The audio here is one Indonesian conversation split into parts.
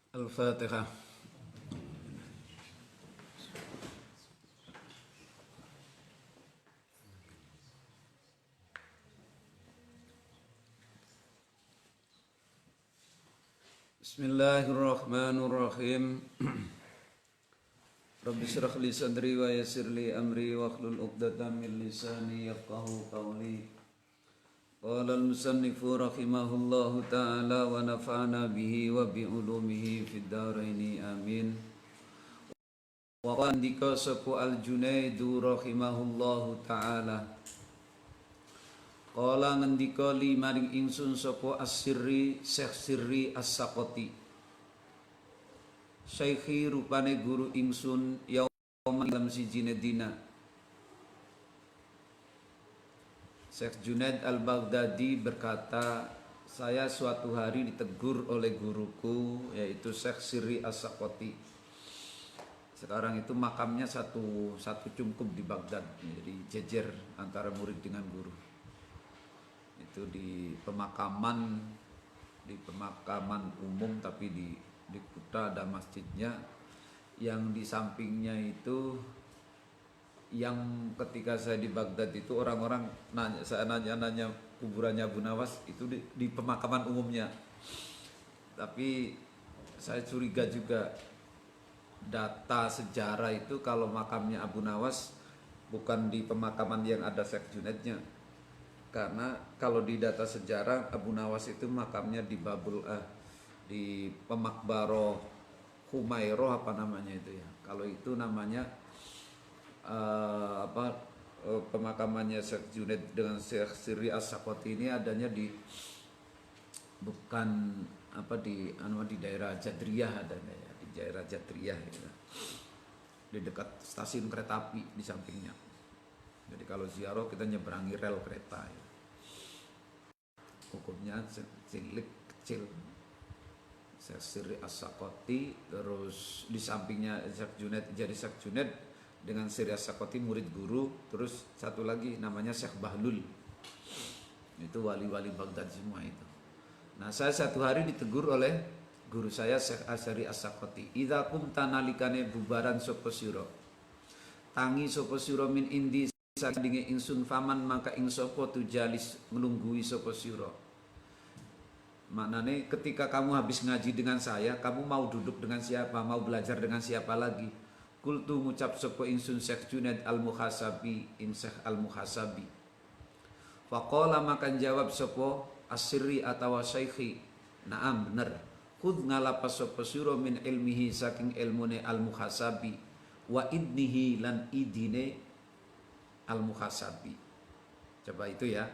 Al-Fatihah. Bismillahirrahmanirrahim. Rabbi shrah li sadri wa yassir li amri wa hlul 'uqdatam min lisani yafqahu qawli. Qala al-musannifu rahimahullahu ta'ala wa nafa'ana bihi wa bi ulumihi fid dharaini amin. Wa qandika sapu al-Junaidu rahimahullahu ta'ala. Qala ngendika li maring ingsun sapa as-Sirri Syekh Sirri As-Saqati. Syekhi rupane guru ingsun yaum dalam sijine dina. Syekh Junaid Al-Baghdadi berkata, saya suatu hari ditegur oleh guruku yaitu Syekh Sirri As-Saqati. Sekarang itu makamnya satu cungkup di Baghdad, jadi jejer antara murid dengan guru. Itu di pemakaman umum, tapi di Kuta ada masjidnya. Yang di sampingnya itu, yang ketika saya di Baghdad itu orang-orang nanya kuburannya Abu Nawas itu di pemakaman umumnya. Tapi saya curiga juga data sejarah itu kalau makamnya Abu Nawas bukan di pemakaman yang ada Syekh Junaidnya. Karena kalau di data sejarah Abu Nawas itu makamnya di di Pemakbaro Humairo apa namanya itu ya. Kalau itu namanya pemakamannya Syekh Junaid dengan Syekh Sirri As-Saqati ini adanya di di daerah Jadriyah adanya ya, di daerah Jadriyah gitu. Di dekat stasiun kereta api di sampingnya. Jadi kalau ziarah kita nyeberangi rel kereta ya. Hukumnya cilik kecil. Syekh Sirri As-Saqati, terus di sampingnya Syekh Junaid, jadi Syekh Junaid dengan Sirri As-Saqati murid guru, terus satu lagi namanya Syekh Bahlul. Itu wali-wali Baghdad semua itu. Nah, saya satu hari ditegur oleh guru saya Syekh Sirri As-Saqati. Idza qumta nalikane bubaran sapa sira. Tangi sapa sira min indi sadinge ingsun faman maka ing sapa tujalis nglunggui sapa sira. Maknane ketika kamu habis ngaji dengan saya, kamu mau duduk dengan siapa, mau belajar dengan siapa lagi? Kultu ngucap sapa ingsun Syekh Junaid Al-Muhasabi, ing Syekh Al-Muhasabi. Faqala makan jawab sapa As-Sirri atawa Syekhi, "Na'am bener. Khudh ngalapas sapa sira min ilmihi saking ilmune Al-Muhasabi wa idnihi lan idine Al-Muhasabi." Coba itu ya.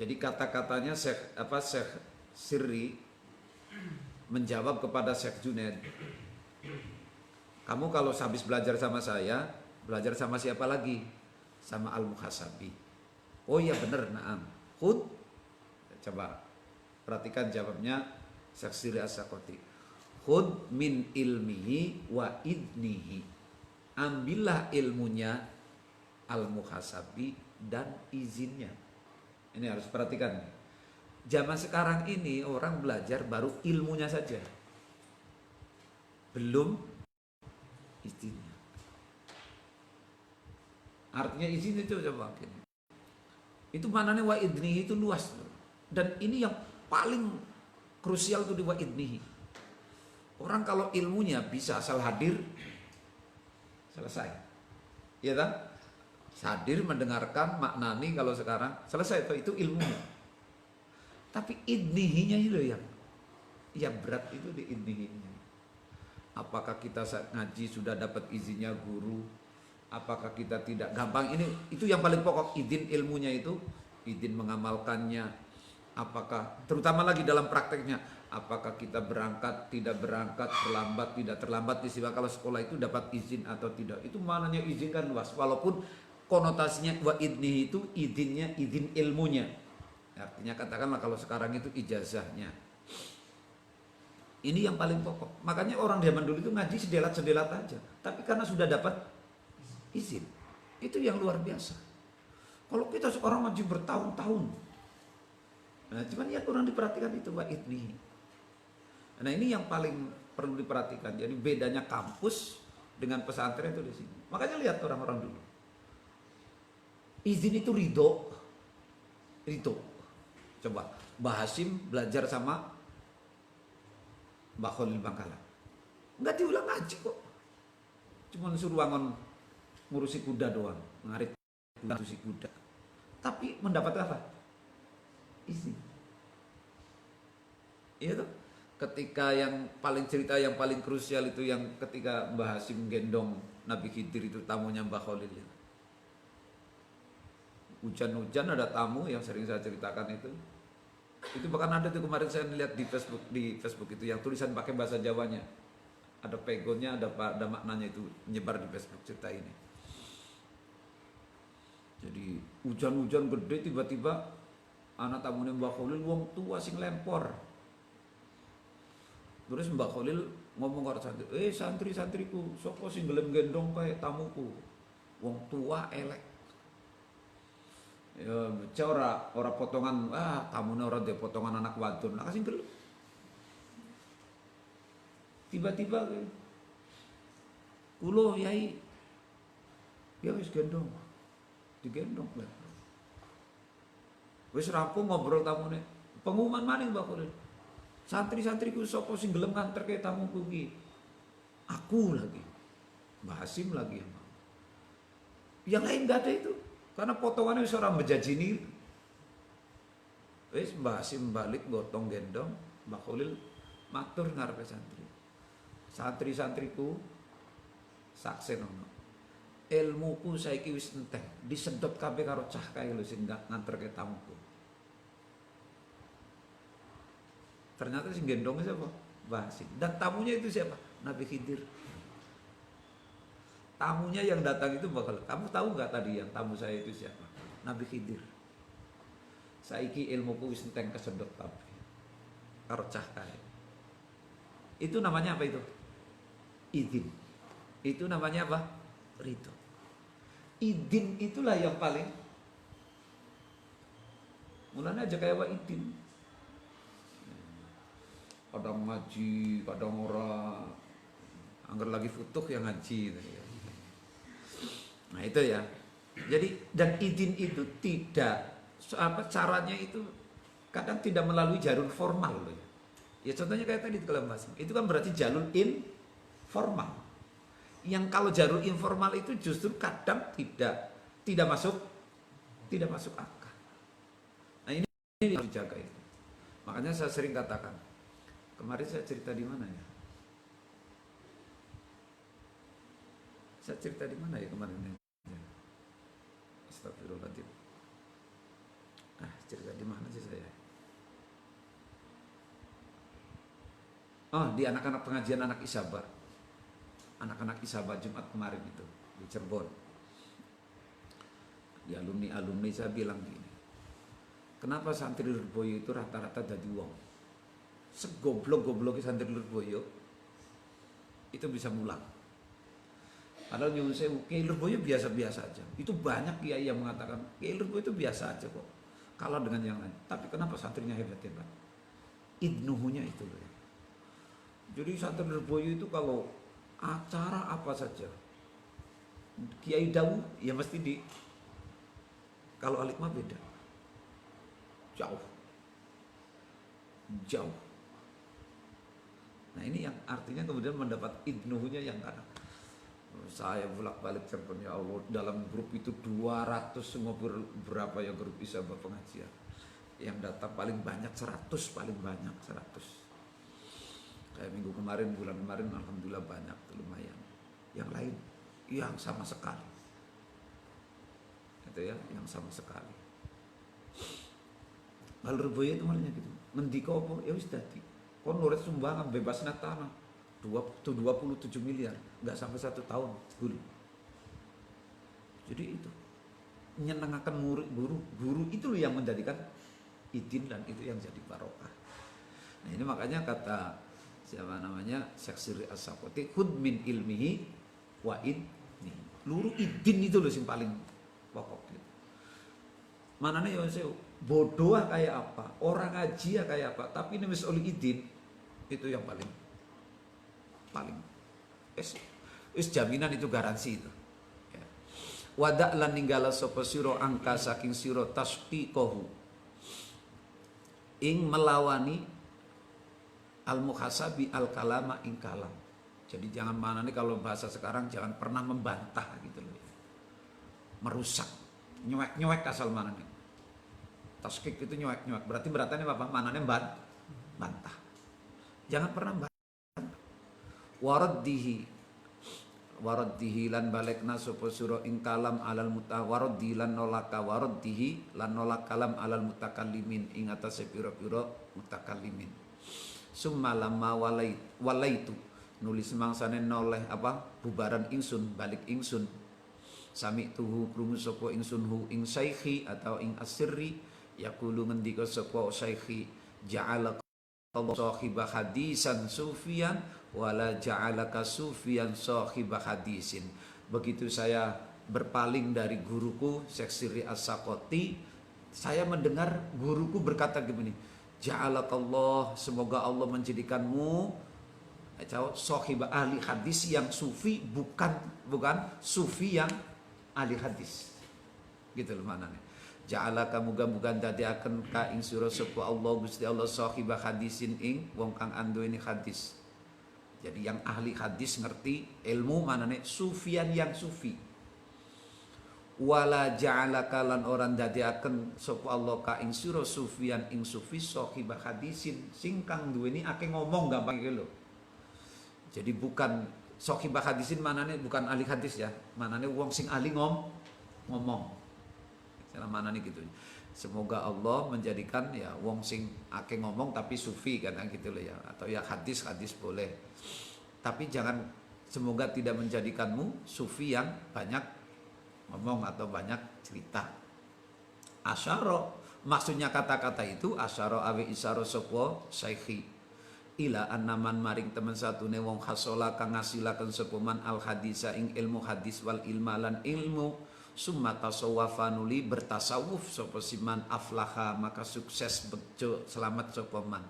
Jadi kata-katanya Syekh Sirri menjawab kepada Syekh Junaid, kamu kalau habis belajar sama saya, belajar sama siapa lagi? Sama Al-Muhasabi. Oh iya bener, na'am. Khud. Coba perhatikan jawabnya Syekh Sirri As-Saqati. Khud min ilmihi wa idnihi. Ambillah ilmunya Al-Muhasabi dan izinnya. Ini harus perhatikan. Zaman sekarang ini orang belajar baru ilmunya saja, belum izinnya. Artinya izin itu coba itu mananya wa idnihi itu luas, dan ini yang paling krusial itu di wa idnihi. Orang kalau ilmunya bisa asal hadir selesai, ya kan? Hadir mendengarkan maknani, kalau sekarang selesai itu ilmunya. Tapi idnihinya itu yang berat itu di idnihinya. Apakah kita saat ngaji sudah dapat izinnya guru? Apakah kita tidak? Gampang ini, itu yang paling pokok, izin ilmunya itu, izin mengamalkannya. Apakah terutama lagi dalam prakteknya, apakah kita berangkat, tidak berangkat, terlambat, tidak terlambat, istilah kalau sekolah itu dapat izin atau tidak. Itu maknanya izin kan luas, walaupun konotasinya wa idnihi itu izinnya, izin ilmunya. Artinya katakanlah kalau sekarang itu ijazahnya. Ini yang paling pokok. Makanya orang zaman dulu itu ngaji sedelat-sedelat aja. Tapi karena sudah dapat izin, itu yang luar biasa. Kalau kita seorang ngaji bertahun-tahun, nah cuman ya kurang diperhatikan itu wa idnihi. Nah ini yang paling perlu diperhatikan. Jadi bedanya kampus dengan pesantren itu di sini. Makanya lihat orang-orang dulu. Izin itu ridho. Ridho. Coba Mbah Hasim belajar sama Mbak Khalil Bangkalan. Enggak diulang ngaji kok. Cuma suruh wangon ngurusi kuda doang, ngarit ngurusi kuda. Tapi mendapat apa? Izin. Iya tuh. Ketika yang paling cerita yang paling krusial itu yang ketika Mbah Hasim gendong Nabi Khidir itu tamunya Mbah Khalil ya. Hujan-hujan ada tamu yang sering saya ceritakan itu. Itu bahkan ada tuh kemarin saya lihat di Facebook itu yang tulisan pakai bahasa Jawanya. Ada pegonnya, ada maknanya itu menyebar di Facebook cerita ini. Jadi hujan-hujan gede tiba-tiba anak tamunya Mbah Khalil wong tua sing lempor. Terus Mbak Khalil ngomong ke santri, santri-santriku, sapa sing gelem gendong kae tamuku. Wong tua elek. Ya ora potongan, tamune ora ndek potongan anak wadon. Lah sing gelem. Tiba-tiba kulo yai ya wis gendong. Digendong lah. Wis rampung ngobrol tamune. Pengumuman maning Mbak Khalil. Santri-santriku sapa sing gelem nganterke tamuku iki? Aku lagi. Mbah Hasim lagi. Yang lain enggak ada itu. Karena potongannya wis ora mbejajini. Wis Mbah Hasim balik gotong gendong, Mbah Khalil matur ngarepe santri. Santri-santriku saksen ono. Ilmuku saiki wis entek, disedot kabeh karo cah kae lho sing nganterke tamuku. Ternyata sing gendongnya siapa? Mbah Hasim. Dan tamunya itu siapa? Nabi Khidir. Tamunya yang datang itu bakal, kamu tahu nggak tadi yang tamu saya itu siapa? Nabi Khidir. Saiki ilmuku wis entek kesedot kabeh. Karo cah kae. Itu namanya apa itu? Izin. Itu namanya apa? Ridho. Izin itulah yang paling mulanya aja kayak wa izin. Kadang ngaji, kadang ora. Angger lagi futuh yang ngaji. Nah itu ya. Jadi dan izin itu tidak caranya itu kadang tidak melalui jalur formal loh ya. Ya contohnya kayak tadi kalau Mas. Itu kan berarti jalur informal. Yang kalau jalur informal itu justru kadang tidak masuk akal. Nah ini harus dijaga itu. Makanya saya sering katakan, kemarin saya cerita di mana ya? Saya cerita di mana ya kemarin? Astagfirullahaladzim. Cerita di mana sih saya? Oh, di anak-anak pengajian anak Isaba. Anak-anak Isaba Jumat kemarin itu di Cirebon. Di alumni saya bilang gini. Kenapa santri Lurboyo itu rata-rata jadi wong? Segoblok-gobloknya santri Lurboyo itu bisa mulang. Padahal nyuwun sewu, Kiai Lurboyo biasa-biasa aja. Itu banyak kiai yang mengatakan Kiai Lurboyo itu biasa aja kok. Kalah dengan yang lain. Tapi kenapa santrinya hebat-hebat? Idnuhunya itu loh. Jadi santri Lurboyo itu kalau acara apa saja, Kiai Dawu ya mesti di. Kalau Alik mah beda. Jauh. Nah ini yang artinya kemudian mendapat idnuhunya yang kadang saya bolak-balik Cirebon ya Allah, dalam grup itu 200 semua berapa ya grup Isaba pengajian. Yang datang paling banyak 100, paling banyak 100. Kayak minggu kemarin, bulan kemarin alhamdulillah banyak, lumayan. Yang lain yang sama sekali. Itu ya, yang sama sekali. Kalau Lurboyo itu malahnya gitu. Ngendika apa? Ya wis dadi. Kon nulis sumbangan bebas tanah. 27 miliar, nggak sampai 1 tahun guru. Jadi itu menyenangkan guru itu yang menjadikan izin dan itu yang jadi barokah. Nah ini makanya kata siapa namanya Syekh Sirri As-Sakoti, khud min ilmihi wa idni. Luru izin itu loh yang paling pokok gitu. Manane ya saya bodoh kayak apa, orang ngaji kayak apa, tapi ini oleh izin itu yang paling paling is jaminan itu garansi itu. Ya. Wadak lan ninggala sapa sira angka saking sira tasqiqahu ing melawani al muhasabi al kalama ing kalam. Jadi jangan mana nih kalau bahasa sekarang jangan pernah membantah gitu loh. Merusak, nyuek asal mana nih. Tasqiq itu nyuek, berarti beratnya apa? Manane bantah. Jangan pernah bantah. Waraddihi lan balekna sapa sira ing kalam alal mutawaraddi lan nolaka waraddihi lan nolak kalam alal mutakallimin ing atase pira-pira mutakallimin. Summa lamma walaitu nulis mangsane noleh apa bubaran ingsun balik ingsun sami tuhu krungu sapa ingsun hu ing saikhi atau ing asirri yaqulu ngendika sapa saikhi ja'ala Allah sahibah hadisan sufian wala ja'alaka sufian sahibah hadisin. Begitu saya berpaling dari guruku Syekh Sirri As-Saqati, saya mendengar guruku berkata begini, ja'alakallah, semoga Allah menjadikanmu sahibah ahli hadis yang sufi, bukan sufi yang ahli hadis. Gitu loh maknanya. Ja'ala muga-muga dadiaken ka ing sira sapa Allah Gusti Allah sahibah hadisin ing wong kang anduweni hadis. Jadi yang ahli hadis ngerti ilmu manane sufian yang sufi. Wala ja'alaka lan orang dadiaken sapa Allah ka ing sira sufian ing sufi sahibah hadisin sing kang duweni akeh ngomong gampang iki lho. Jadi bukan sahibah hadisin manane bukan ahli hadis ya. Manane wong sing ahli ngomong. Cara mana nih gitu. Semoga Allah menjadikan ya wong sing akeh ngomong tapi sufi kadang gitu loh ya, atau ya hadis boleh. Tapi jangan, semoga tidak menjadikanmu sufi yang banyak ngomong atau banyak cerita. Asyara maksudnya kata-kata itu asyara awi isyara sapa saikhi ila annaman maring temen satune wong hasola kang ngasilaken sapa man al hadisa ing ilmu hadis wal ilmalan ilmu summa tasawwafa nuli bertasawuf sapa siman aflaha maka sukses bejo selamat sapa man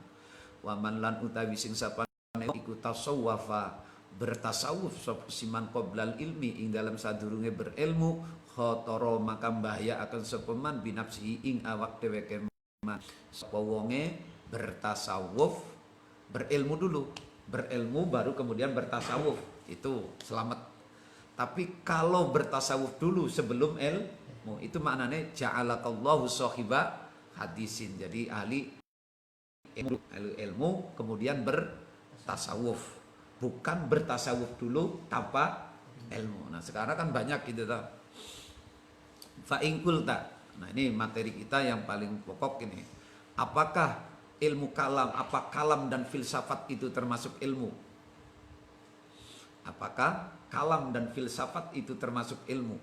waman lan utawi sing sapane iku tasawwafa bertasawuf sapa siman qoblal ilmi ing dalam sadurunge berilmu khotoro maka bahaya akan sapa man binafsihi ing awak dheweke man sapa wonge bertasawuf berilmu dulu, berilmu baru kemudian bertasawuf, itu selamat. Tapi kalau bertasawuf dulu sebelum ilmu, itu maknanya ja'alakallahu sahiba hadisin. Jadi ahli ilmu kemudian bertasawuf, bukan bertasawuf dulu tanpa ilmu. Nah sekarang kan banyak gitu tak. Fa'ingkulta. Nah ini materi kita yang paling pokok ini. Apakah ilmu kalam, apa kalam dan filsafat itu termasuk ilmu? Apakah kalam dan filsafat itu termasuk ilmu?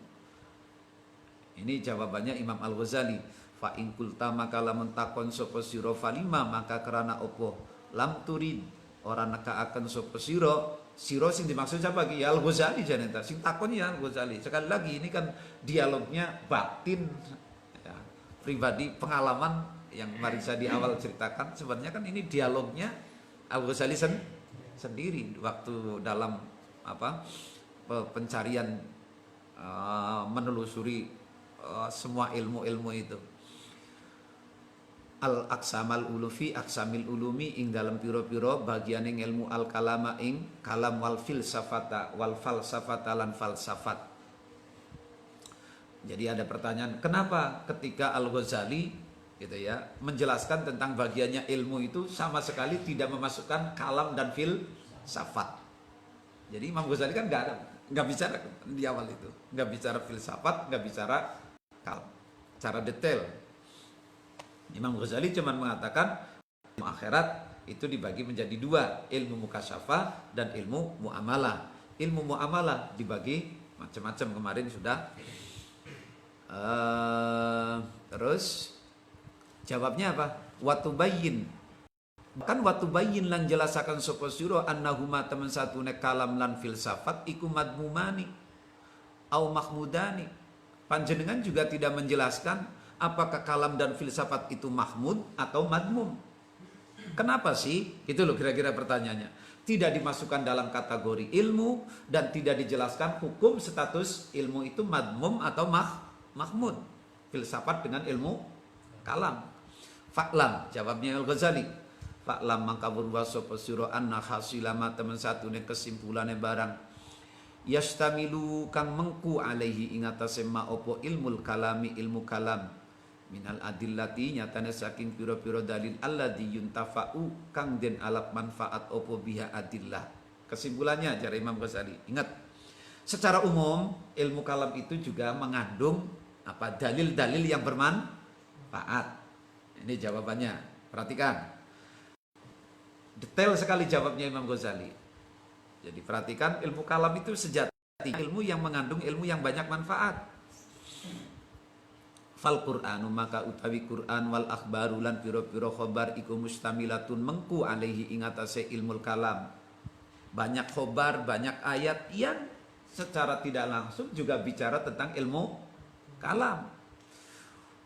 Ini jawabannya Imam Al-Ghazali. Fa in qulta maka lamun takon sapa sira falima maka kerana opo lam turid ora nekaaken sapa sira sing dimaksud siapa ki ya Al-Ghazali janenta sing takon ya Al-Ghazali. Sekali lagi ini kan dialognya batin ya, pribadi pengalaman yang Marisa di awal ceritakan. Sebenarnya kan ini dialognya Al-Ghazali sendiri waktu dalam apa pencarian menelusuri semua ilmu-ilmu itu. Al-aqsamal ulufi aqsamil ulumi ing dalam piro-piro bagianing ilmu al-kalama ing kalam wal filsafata wal falsafata lan falsafat. Jadi ada pertanyaan, kenapa ketika Al-Ghazali gitu ya menjelaskan tentang bagiannya ilmu itu sama sekali tidak memasukkan kalam dan filsafat. Jadi Imam Ghazali kan nggak bicara di awal itu, nggak bicara filsafat, nggak bicara kalam secara detail. Imam Ghazali cuma mengatakan ilmu akhirat itu dibagi menjadi dua, ilmu mukasyafah dan ilmu muamalah. Ilmu muamalah dibagi macam-macam, kemarin sudah. Terus jawabnya apa? Watubayyin. Bahkan watubayyin lan jelasakan sapa sira annahuma temen satune kalam lan filsafat iku madmumani au mahmudani. Panjenengan juga tidak menjelaskan apakah kalam dan filsafat itu mahmud atau madmum. Kenapa sih? Itu loh kira-kira pertanyaannya. Tidak dimasukkan dalam kategori ilmu dan tidak dijelaskan hukum status ilmu itu madmum atau mahmud. Filsafat dengan ilmu kalam. Fa'lam, jawabnya Al-Ghazali. Fa'lam mangkabur wasopo siro anna hasilama teman satu ne kesimpulannya barang. Yastamilu kang mengku alaihi ingatase ma opo ilmul kalami ilmu kalam. Minal adillati nyatane saking piro-piro dalil alladzi yuntafa'u kang den alap manfaat opo biha adillah. Kesimpulannya jar Imam Ghazali. Ingat, secara umum ilmu kalam itu juga mengandung apa dalil-dalil yang bermanfaat. Ini jawabannya. Perhatikan. Detail sekali jawabnya Imam Ghazali. Jadi perhatikan, ilmu kalam itu sejati ilmu yang mengandung ilmu yang banyak manfaat. Fal Qur'anu maka utawi Qur'an wal akhbaru lan piro-piro khobar iku mustamilatun mengku alaihi ingatase ilmu kalam. Banyak khobar, banyak ayat yang secara tidak langsung juga bicara tentang ilmu kalam.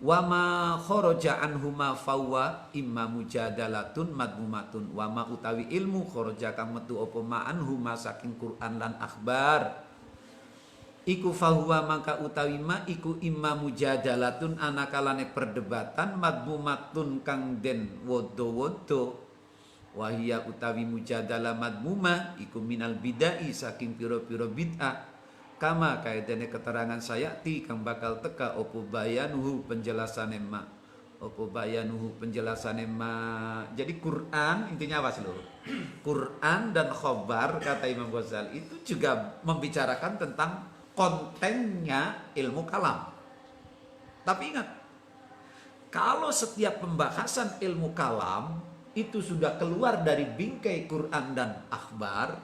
Wama kharaja anhuma fawwa imma mujadalatun madmumatun. Wama utawi ilmu kharaja kang metu apa ma anhuma saking Quran lan akhbar iku fahuwa maka utawi ma iku imma mujadalatun anakalane perdebatan madmumatun kang den wodo-wodo. Wahia utawi mujadalah madmumah iku minal bidai saking piro-piro bid'ah. Kama kaidane keterangan sayati kang bakal teka opo bayanuhu penjelasane ma. Opo bayanuhu penjelasane ma. Jadi Quran intinya apa sih lo? Quran dan khobar kata Imam Ghazali itu juga membicarakan tentang kontennya ilmu kalam. Tapi ingat, kalau setiap pembahasan ilmu kalam itu sudah keluar dari bingkai Quran dan akhbar,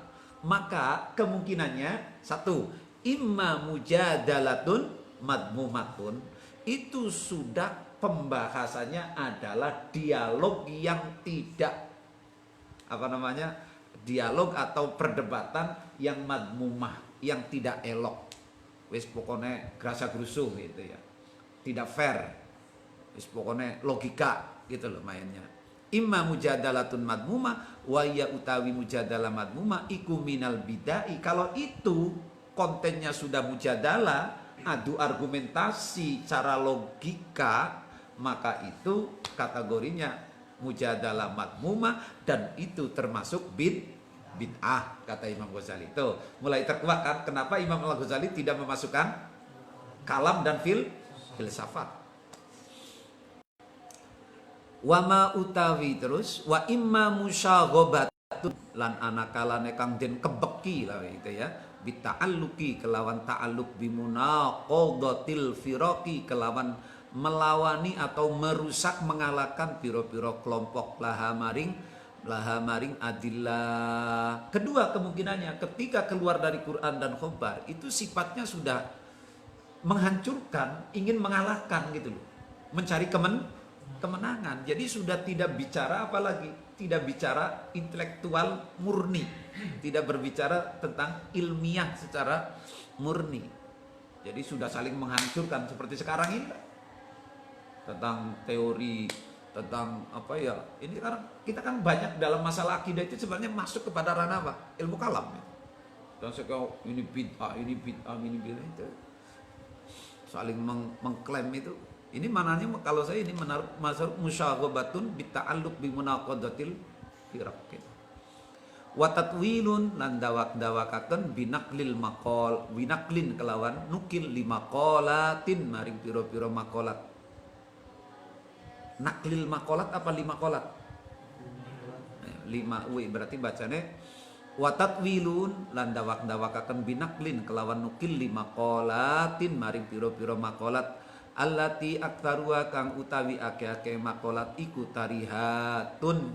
maka kemungkinannya satu, imma mujadalatun madmumatun, itu sudah pembahasannya adalah dialog yang tidak dialog atau perdebatan yang madmumah, yang tidak elok, wis pokoknya gerasa gerusuh gitu ya, tidak fair, wis pokoknya logika gitu loh mainnya. Imma mujadalatun madmumah wa ya utawi mujadalah madmumah iku minal bidai. Kalau itu kontennya sudah mujadalah, adu argumentasi cara logika, maka itu kategorinya mujadalah madmumah dan itu termasuk bid'ah kata Imam Ghazali. Itu mulai terkuat kan kenapa Imam Al-Ghazali tidak memasukkan kalam dan filsafat. Wa ma utawi terus wa imma musyaghabatun lan anakalane kang den kebeki lah itu ya. Bita'alluqi kelawan ta'alluq bimunaqadatil firaqi kelawan melawani atau merusak mengalahkan piro-piro kelompok laha maring adillah. Kedua kemungkinannya ketika keluar dari Quran dan khobar itu sifatnya sudah menghancurkan, ingin mengalahkan gitu loh, mencari kemenangan. Jadi sudah tidak bicara apalagi, tidak bicara intelektual murni, tidak berbicara tentang ilmiah secara murni. Jadi sudah saling menghancurkan seperti sekarang ini tentang teori, tentang apa ya, ini sekarang kita kan banyak dalam masalah akidah itu sebenarnya masuk kepada ranah apa? Ilmu kalam ya. Dan sekarang ini bid'ah itu saling mengklaim itu. Ini mananya kalau saya ini menaruh masuk musyaghabatun bita'alluq bimunaqadatil firaq gitu. Wa tatwilun lan dawak-dawakaken binaklil maqal, binaklin kelawan nukil limaqalatin maring pira-pira maqalat. Naklil maqalat apa limaqalat? 5 wi berarti bacane wa tatwilun lan dawak-dawakaken binaklin kelawan nukil limaqalatin maring pira-pira maqalat. Allati aktarua kang utawi ake-ake makolat iku tarihatun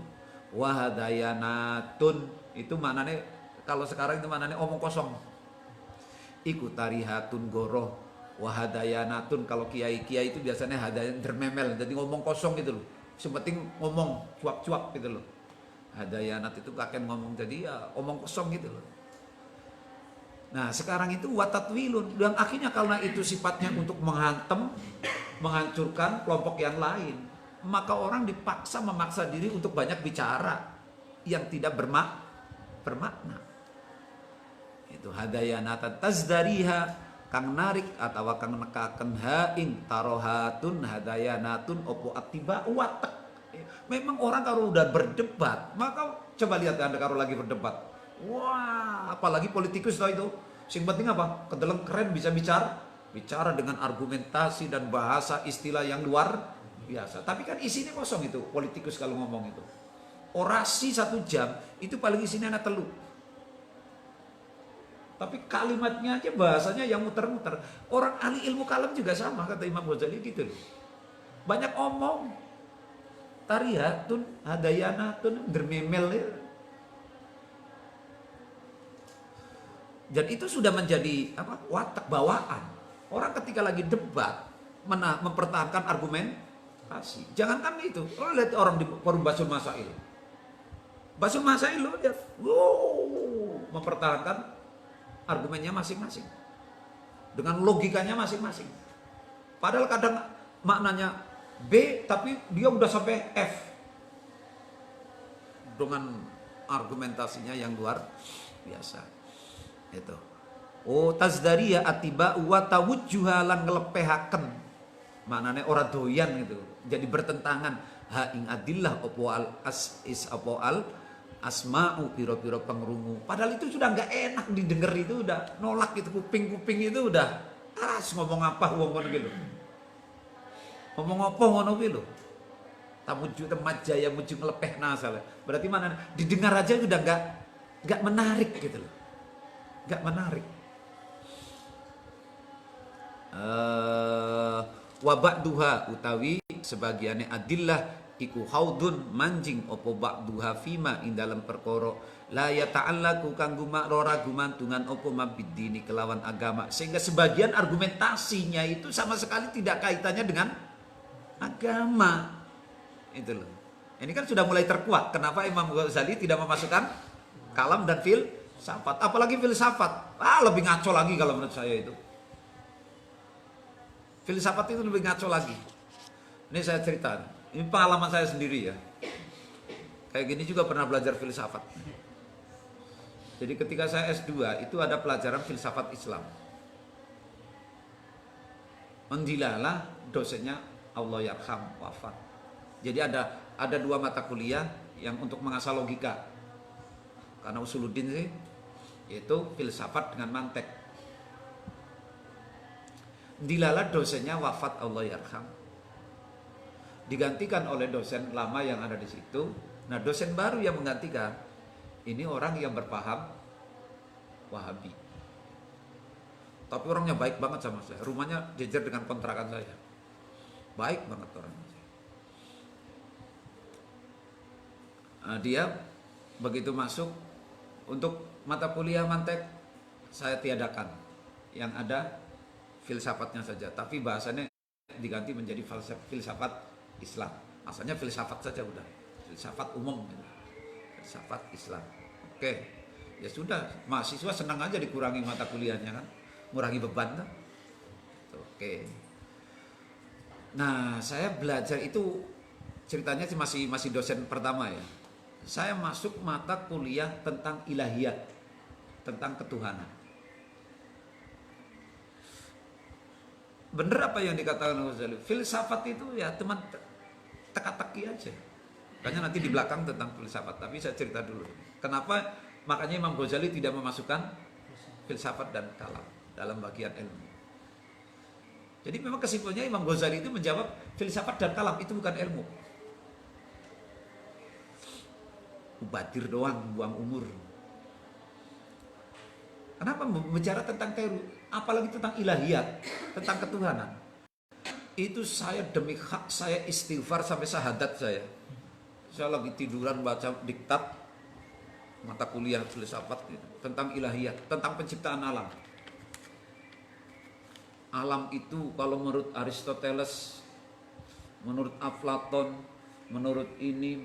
wahadayanatun. Itu maknanya kalau sekarang itu maknanya omong kosong. Iku tarihatun goroh wahadayanatun. Kalau kiai-kiai itu biasanya hadayan dermemel, jadi ngomong kosong gitu loh. Sepenting ngomong cuap-cuap gitu loh. Hadayanat itu kakek ngomong jadi ya omong kosong gitu loh. Nah sekarang itu watatwilun, dan akhirnya karena itu sifatnya untuk menghantam, menghancurkan kelompok yang lain. maka orang dipaksa memaksa diri untuk banyak bicara yang tidak bermakna. Itu hadayanatan tazdariha kang narik atau kang nekaken haing tarohatun hadayanatun opo atiba watek. Memang orang kalau udah berdebat, maka coba lihat Anda kalau lagi berdebat. Wah, apalagi politikus itu. Sing penting apa? Kedeleng keren bisa bicara dengan argumentasi dan bahasa istilah yang luar biasa. Tapi kan isinya kosong itu politikus kalau ngomong itu. Orasi 1 jam itu paling isinya anak telu. Tapi kalimatnya aja bahasanya yang muter-muter. Orang ahli ilmu kalam juga sama kata Imam Ghazali gitu loh. Banyak omong. Tarihatun, hadayanatun, dermemel ya. Dan itu sudah menjadi apa? Watak bawaan. Orang ketika lagi debat mempertahankan argumentasi. Jangankan itu. Lo lihat orang di forum Basul Masail. Basul Masail lo lihat, mempertahankan argumennya masing-masing. Dengan logikanya masing-masing. Padahal kadang maknanya B tapi dia udah sampai F. Dengan argumentasinya yang luar biasa. Itu. Oh tazdariya atiba wa tawujjuha lan ngelepehaken. Maknane ora doyan gitu. Jadi bertentangan ha ing adillah opo al asma'u piro-piro pengrungu. Padahal itu sudah nggak enak didengar, itu udah nolak gitu, kuping-kuping itu udah ngomong apa wong ngono gitu. Ngomong apa ngono kuwi lho. Tamuju temat jaya muju ngelepehna salah. Berarti mana didengar aja udah nggak menarik gitu loh. Nggak menarik. Wa ba'duha utawi sebagiane adillah iku haudun manjing opo ba'duha fima ing dalam perkara la yata'allaku kanggo makrora gumantungan opo mabiddini kelawan agama, sehingga sebagian argumentasinya itu sama sekali tidak kaitannya dengan agama. Itu loh. Ini kan sudah mulai terkuat kenapa Imam Ghazali tidak memasukkan kalam dan filsafat, apalagi filsafat. Lebih ngaco lagi kalau menurut saya itu. Filsafat itu lebih ngaco lagi. Ini saya cerita. Ini pengalaman saya sendiri ya. Kayak gini juga pernah belajar filsafat. Jadi ketika saya S2 itu ada pelajaran filsafat Islam. Mendilalah dosennya Allah yarham wafat. Jadi ada 2 mata kuliah yang untuk mengasah logika. Karena usuluddin sih yaitu filsafat dengan mantek. Dilalah dosennya wafat Allah yarham. Digantikan oleh dosen lama yang ada di situ. Nah, dosen baru yang menggantikan ini orang yang berpaham Wahabi. Tapi orangnya baik banget sama saya. Rumahnya jejer dengan kontrakan saya. Baik banget orangnya. Nah, dia begitu masuk untuk mata kuliah mantek saya tiadakan. Yang ada filsafatnya saja, tapi bahasanya diganti menjadi filsafat Islam. Asalnya filsafat saja udah, filsafat umum, filsafat Islam. Oke, ya sudah, mahasiswa senang aja dikurangi mata kuliahnya kan, mengurangi beban kan. Oke. Nah, saya belajar itu ceritanya sih masih dosen pertama ya. Saya masuk mata kuliah tentang ilahiyat, tentang ketuhanan. Bener apa yang dikatakan Ghazali? Filsafat itu ya teman teka-teki aja. Makanya nanti di belakang tentang filsafat. Tapi saya cerita dulu. Kenapa makanya Imam Ghazali tidak memasukkan filsafat dan kalam dalam bagian ilmu. Jadi memang kesimpulannya Imam Ghazali itu menjawab filsafat dan kalam itu bukan ilmu. Mubadir doang, buang umur. Kenapa bicara tentang teori, apalagi tentang ilahiyat, tentang ketuhanan? Itu saya demi hak saya istighfar sampai syahadat saya. Saya lagi tiduran baca diktat mata kuliah filsafat tentang ilahiyat, tentang penciptaan alam. Alam itu kalau menurut Aristoteles, menurut Aflaton, menurut ini,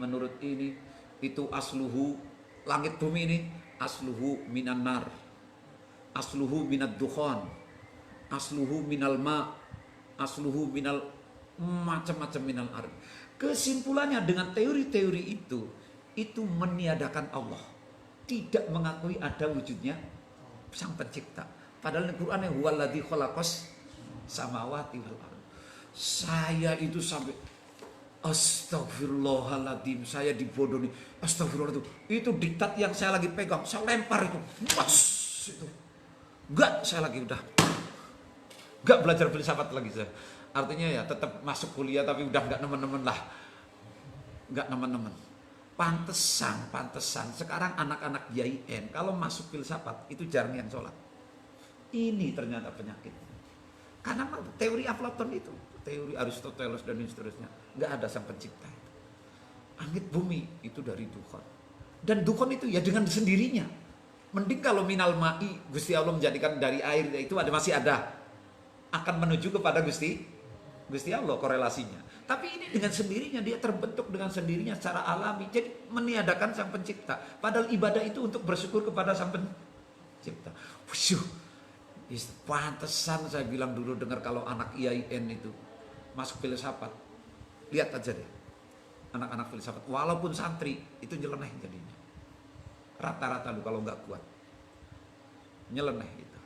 itu asluhu, langit bumi ini asluhu minan nar. Asluhu minad dukhan, asluhu minal ma, asluhu minal macam-macam minal ard. Kesimpulannya dengan teori-teori itu meniadakan Allah, tidak mengakui ada wujudnya sang pencipta. Padahal Al-Quran yang huwaladzi khalaqas samawati wal ardh. Saya itu sampai astagfirullahaladzim, saya dibodohi. Astagfirullah itu diktat yang saya lagi pegang, saya lempar itu. Mas, itu. Enggak, saya lagi udah enggak belajar filsafat lagi saya. Artinya ya tetap masuk kuliah tapi udah enggak nemen-nemen lah. Enggak nemen-nemen. Pantesan sekarang anak-anak YIN kalau masuk filsafat itu jarang yang sholat. Ini ternyata penyakit. Karena teori Aflaton itu, teori Aristoteles dan seterusnya, nggak ada sang pencipta. Langit bumi itu dari Tuhan. Dan Tuhan itu ya dengan sendirinya. Mending kalau minal ma'i, Gusti Allah menjadikan dari air, itu masih ada. Akan menuju kepada Gusti Allah korelasinya. Tapi ini dengan sendirinya, dia terbentuk dengan sendirinya secara alami. Jadi meniadakan sang pencipta. Padahal ibadah itu untuk bersyukur kepada sang pencipta. Wusyuh. Pantesan saya bilang dulu dengar kalau anak IAIN itu masuk filsafat. Lihat aja deh. Anak-anak filsafat. Walaupun santri itu nyeleneh jadinya. Rata-rata lu kalau nggak kuat. Nyeleneh gitu.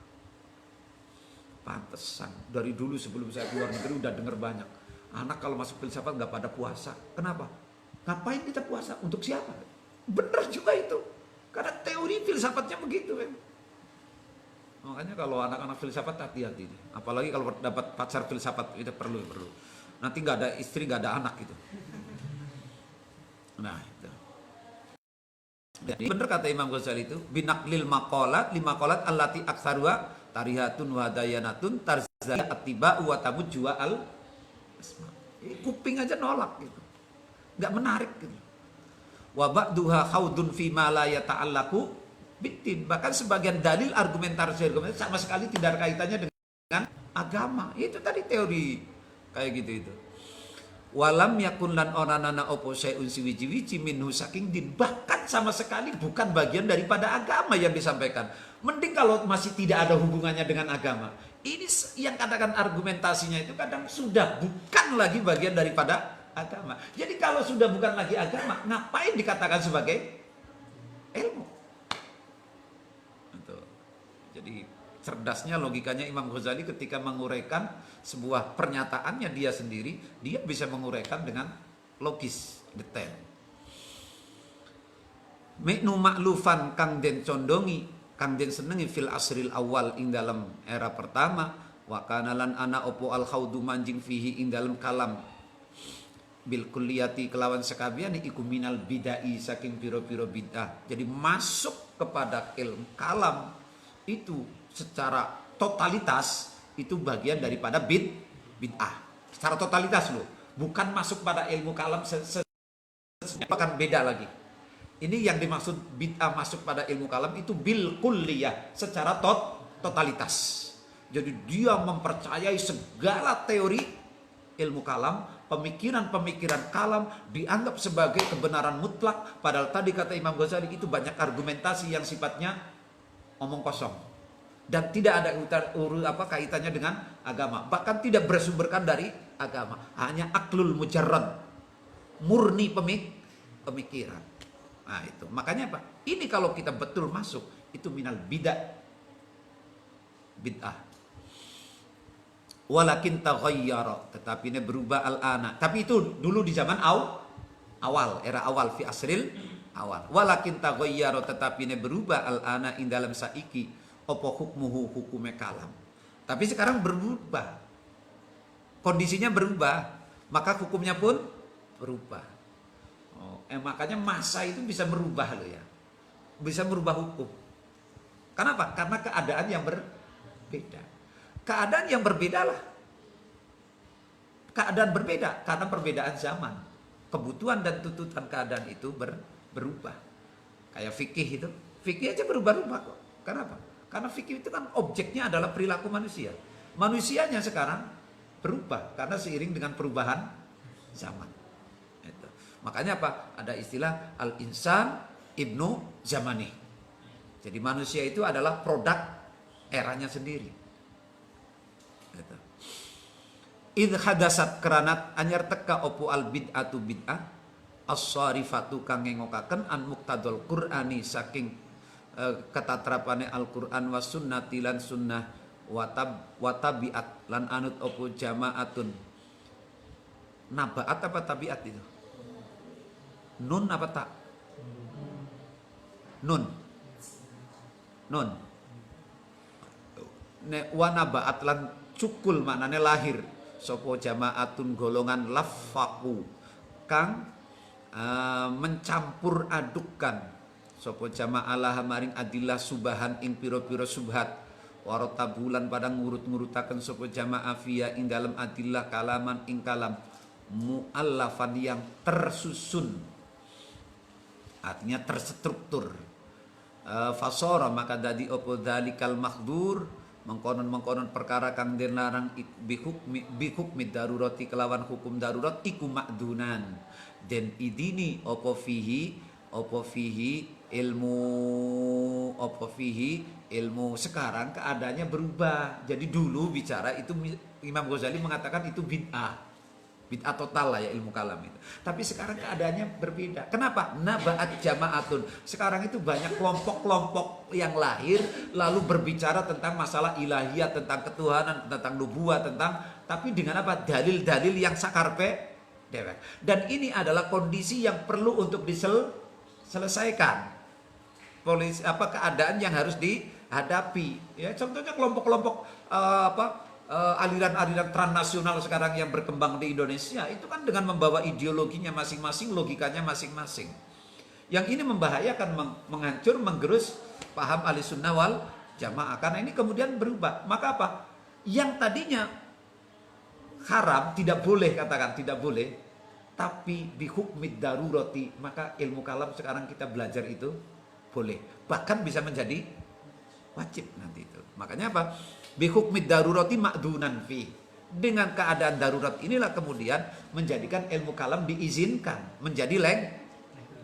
Pantesan. Dari dulu sebelum saya keluar negeri udah dengar banyak. Anak kalau masuk filsafat nggak pada puasa. Kenapa? Ngapain kita puasa? Untuk siapa? Bener juga itu. Karena teori filsafatnya begitu kan. Makanya kalau anak-anak filsafat hati-hati. Apalagi kalau dapat pacar filsafat itu perlu. Nanti nggak ada istri, nggak ada anak gitu. Nah itu. Jadi bener kata Imam Ghazali itu binaklil maqalat allati aktsaruha tarihatun wa dayanatun tarzaya attiba wa tabujwa al asma. Kuping aja nolak gitu. Nggak menarik gitu. Wa ba'duha khaudun fi ma la yata'allaqu bitin. Bahkan sebagian dalil argumentasi sama sekali tidak ada kaitannya dengan agama. Itu tadi teori kayak gitu itu. Walam yakun lan onanana opo syai'un siwiji-wiji minhu saking din. Bahkan sama sekali bukan bagian daripada agama yang disampaikan. Mending kalau masih tidak ada hubungannya dengan agama. Ini yang katakan argumentasinya itu kadang sudah bukan lagi bagian daripada agama. Jadi kalau sudah bukan lagi agama, ngapain dikatakan sebagai ilmu? Jadi cerdasnya logikanya Imam Ghazali ketika menguraikan sebuah pernyataannya dia sendiri, dia bisa menguraikan dengan logis, detail. Miknu maklufan kang den condongi, kang den senengi fil asril awal ing dalam era pertama, wa kanalan ana opo al khaudu manjing fihi ing dalam kalam bil kulliyati kelawan sekabian iku minal bidai saking piro-piro bid'ah. Jadi masuk kepada ilmu kalam itu secara totalitas itu bagian daripada bid'ah. Secara totalitas loh, bukan masuk pada ilmu kalam akan beda lagi. Ini yang dimaksud bid'ah masuk pada ilmu kalam itu bil kulliyah, secara totalitas. Jadi dia mempercayai segala teori ilmu kalam, pemikiran-pemikiran kalam dianggap sebagai kebenaran mutlak. Padahal tadi kata Imam Ghazali itu banyak argumentasi yang sifatnya omong kosong dan tidak ada kaitannya dengan agama, bahkan tidak bersumberkan dari agama, hanya aklul mujarrad, murni pemikiran. Nah itu makanya apa? Ini kalau kita betul masuk itu minal bid'ah. Walakin taghayyara, tetapi ini berubah al-ana. Tapi itu dulu di zaman awal, era awal fi asril awal. Walakin taghayyara, tetapi ini berubah al-ana ing dalam saiki apa hukmuhu hukume kalam. Tapi sekarang berubah. Kondisinya berubah, maka hukumnya pun berubah. Makanya masa itu bisa merubah loh ya. Bisa merubah hukum. Kenapa? Karena keadaan yang berbeda. Keadaan yang berbeda lah. Keadaan berbeda karena perbedaan zaman. Kebutuhan dan tuntutan keadaan itu berubah. Kayak fikih itu. Fikih aja berubah-ubah kok. Kenapa? Karena fikih itu kan objeknya adalah perilaku manusia. Manusianya sekarang berubah karena seiring dengan perubahan zaman. Itu. Makanya apa? Ada istilah al-insan ibnu zamani. Jadi manusia itu adalah produk eranya sendiri. Gitu. id hadasat keranat anyar teka opo al bid'atu bid'ah as-sarifatu kang ngengokaken an muqtadul qur'ani saking katatrapane Al-Qur'an was sunnati lan sunnah watabiat lan anut opo jamaatun. Nabaat apa tabiat itu? Nun apa tak? Nun. Nun. Nek wanabaat lan cukul maknane lahir sopo jamaatun golongan lafaku kang mencampur adukkan sopo jamaalah maring adillah subahan ing piro-piro subhat warotabulan pada ngurut-ngurutaken sopo jamaah fiya ing dalam adillah kalaman ing kalam muallafan yang tersusun, artinya terstruktur. Fasora maka dadi opo dalikal makdur mengkonon perkara kang den larang bihukmi darurati kelawan hukum darurat iku makdunan den idini opo fihi ilmu sekarang keadaannya berubah. Jadi dulu bicara itu Imam Ghazali mengatakan itu bid'ah total lah ya ilmu kalam itu. Tapi sekarang keadaannya berbeda. Kenapa? Nabaat jama'atun. Sekarang itu banyak kelompok-kelompok yang lahir lalu berbicara tentang masalah ilahiyat, tentang ketuhanan, tentang nubuah, tapi dengan apa? Dalil-dalil yang sakarpe dewek. Dan ini adalah kondisi yang perlu untuk diselesaikan. Keadaan yang harus dihadapi. Ya, contohnya kelompok-kelompok aliran-aliran transnasional sekarang yang berkembang di Indonesia itu kan dengan membawa ideologinya masing-masing, logikanya masing-masing. Yang ini membahayakan, menghancur, menggerus paham Ahlussunnah wal Jamaah. Karena ini kemudian berubah. Maka apa? Yang tadinya haram, tidak boleh, katakan tidak boleh, tapi bihukmid darurati, maka ilmu kalam sekarang kita belajar itu boleh. Bahkan bisa menjadi wajib nanti itu. Makanya apa? Bihukmid darurati makdunan fi. Dengan keadaan darurat inilah kemudian menjadikan ilmu kalam diizinkan menjadi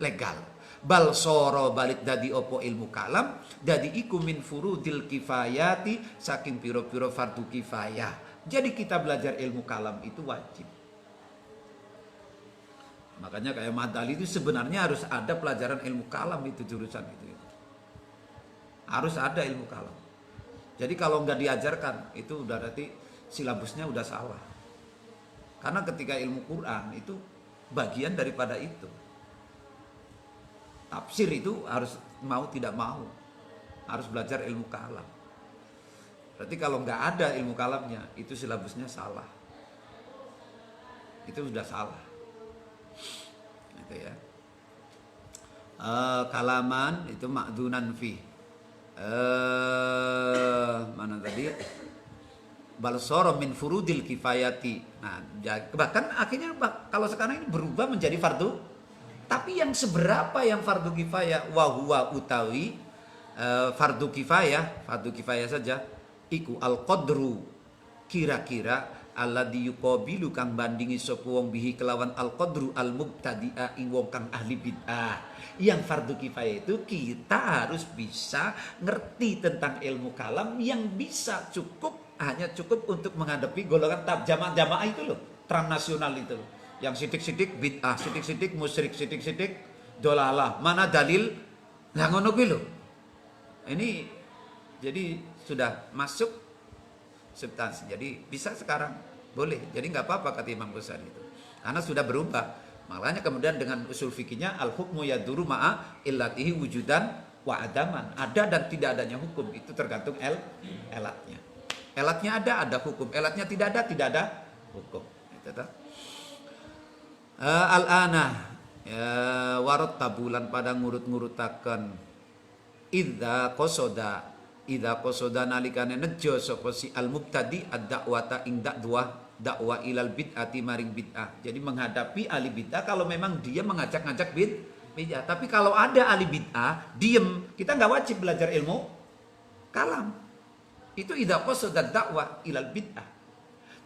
legal. Bal soro balik dadi opo ilmu kalam dadi iku min furudil kifayati saking piro-piro fardu kifayah. Jadi kita belajar ilmu kalam itu wajib. Makanya kayak Madali itu sebenarnya harus ada pelajaran ilmu kalam itu jurusan itu. Harus ada ilmu kalam. Jadi kalau nggak diajarkan itu udah berarti silabusnya udah salah. Karena ketika ilmu Quran itu bagian daripada itu. Tafsir itu harus mau tidak mau harus belajar ilmu kalam. Berarti kalau nggak ada ilmu kalamnya itu silabusnya salah. Itu sudah salah. Gitu ya. Kalaman itu makdunan fi. Mana tadi? Balsoro min furudil kifayati. Nah, bahkan akhirnya kalau sekarang ini berubah menjadi fardu. Tapi yang seberapa yang fardu kifayah? Wahuwa utawi fardu kifayah saja. Iku al qadru kira-kira alladzi yuqabilu kang bandingi sapa wong bihi kelawan al qadru al mubtadi'a ing wong kang ahli bid'ah. Yang fardu kifayah itu kita harus bisa ngerti tentang ilmu kalam yang bisa hanya cukup untuk menghadapi golongan jamaah itu loh, transnasional itu loh. Yang sidik-sidik bid'ah, sidik-sidik musyrik, sidik-sidik dolalah. Mana dalil? Lah ngono kuwi lho. Ini jadi sudah masuk substansi. Jadi bisa sekarang boleh. Jadi nggak apa-apa kata Imam Ghazali itu. Karena sudah berubah. Makanya kemudian dengan usul fikihnya al-hukmu yaduru ma'a illatihi wujudan wa adaman. Ada dan tidak adanya hukum itu tergantung elatnya. Elatnya ada hukum. Elatnya tidak ada hukum. Itu toh. Al-ana warot tabulan pada ngurut-ngurutaken idza qasoda nalikane nejo sapa si al-mubtadi ad-da'wata ing dakwah ilal bid'ati maring bid'ah. Jadi menghadapi ahli bid'ah kalau memang dia mengajak-ngajak bid'ah. Tapi kalau ada ahli bid'ah diem, kita nggak wajib belajar ilmu kalam. Itu idza qasada dakwah ilal bid'ah.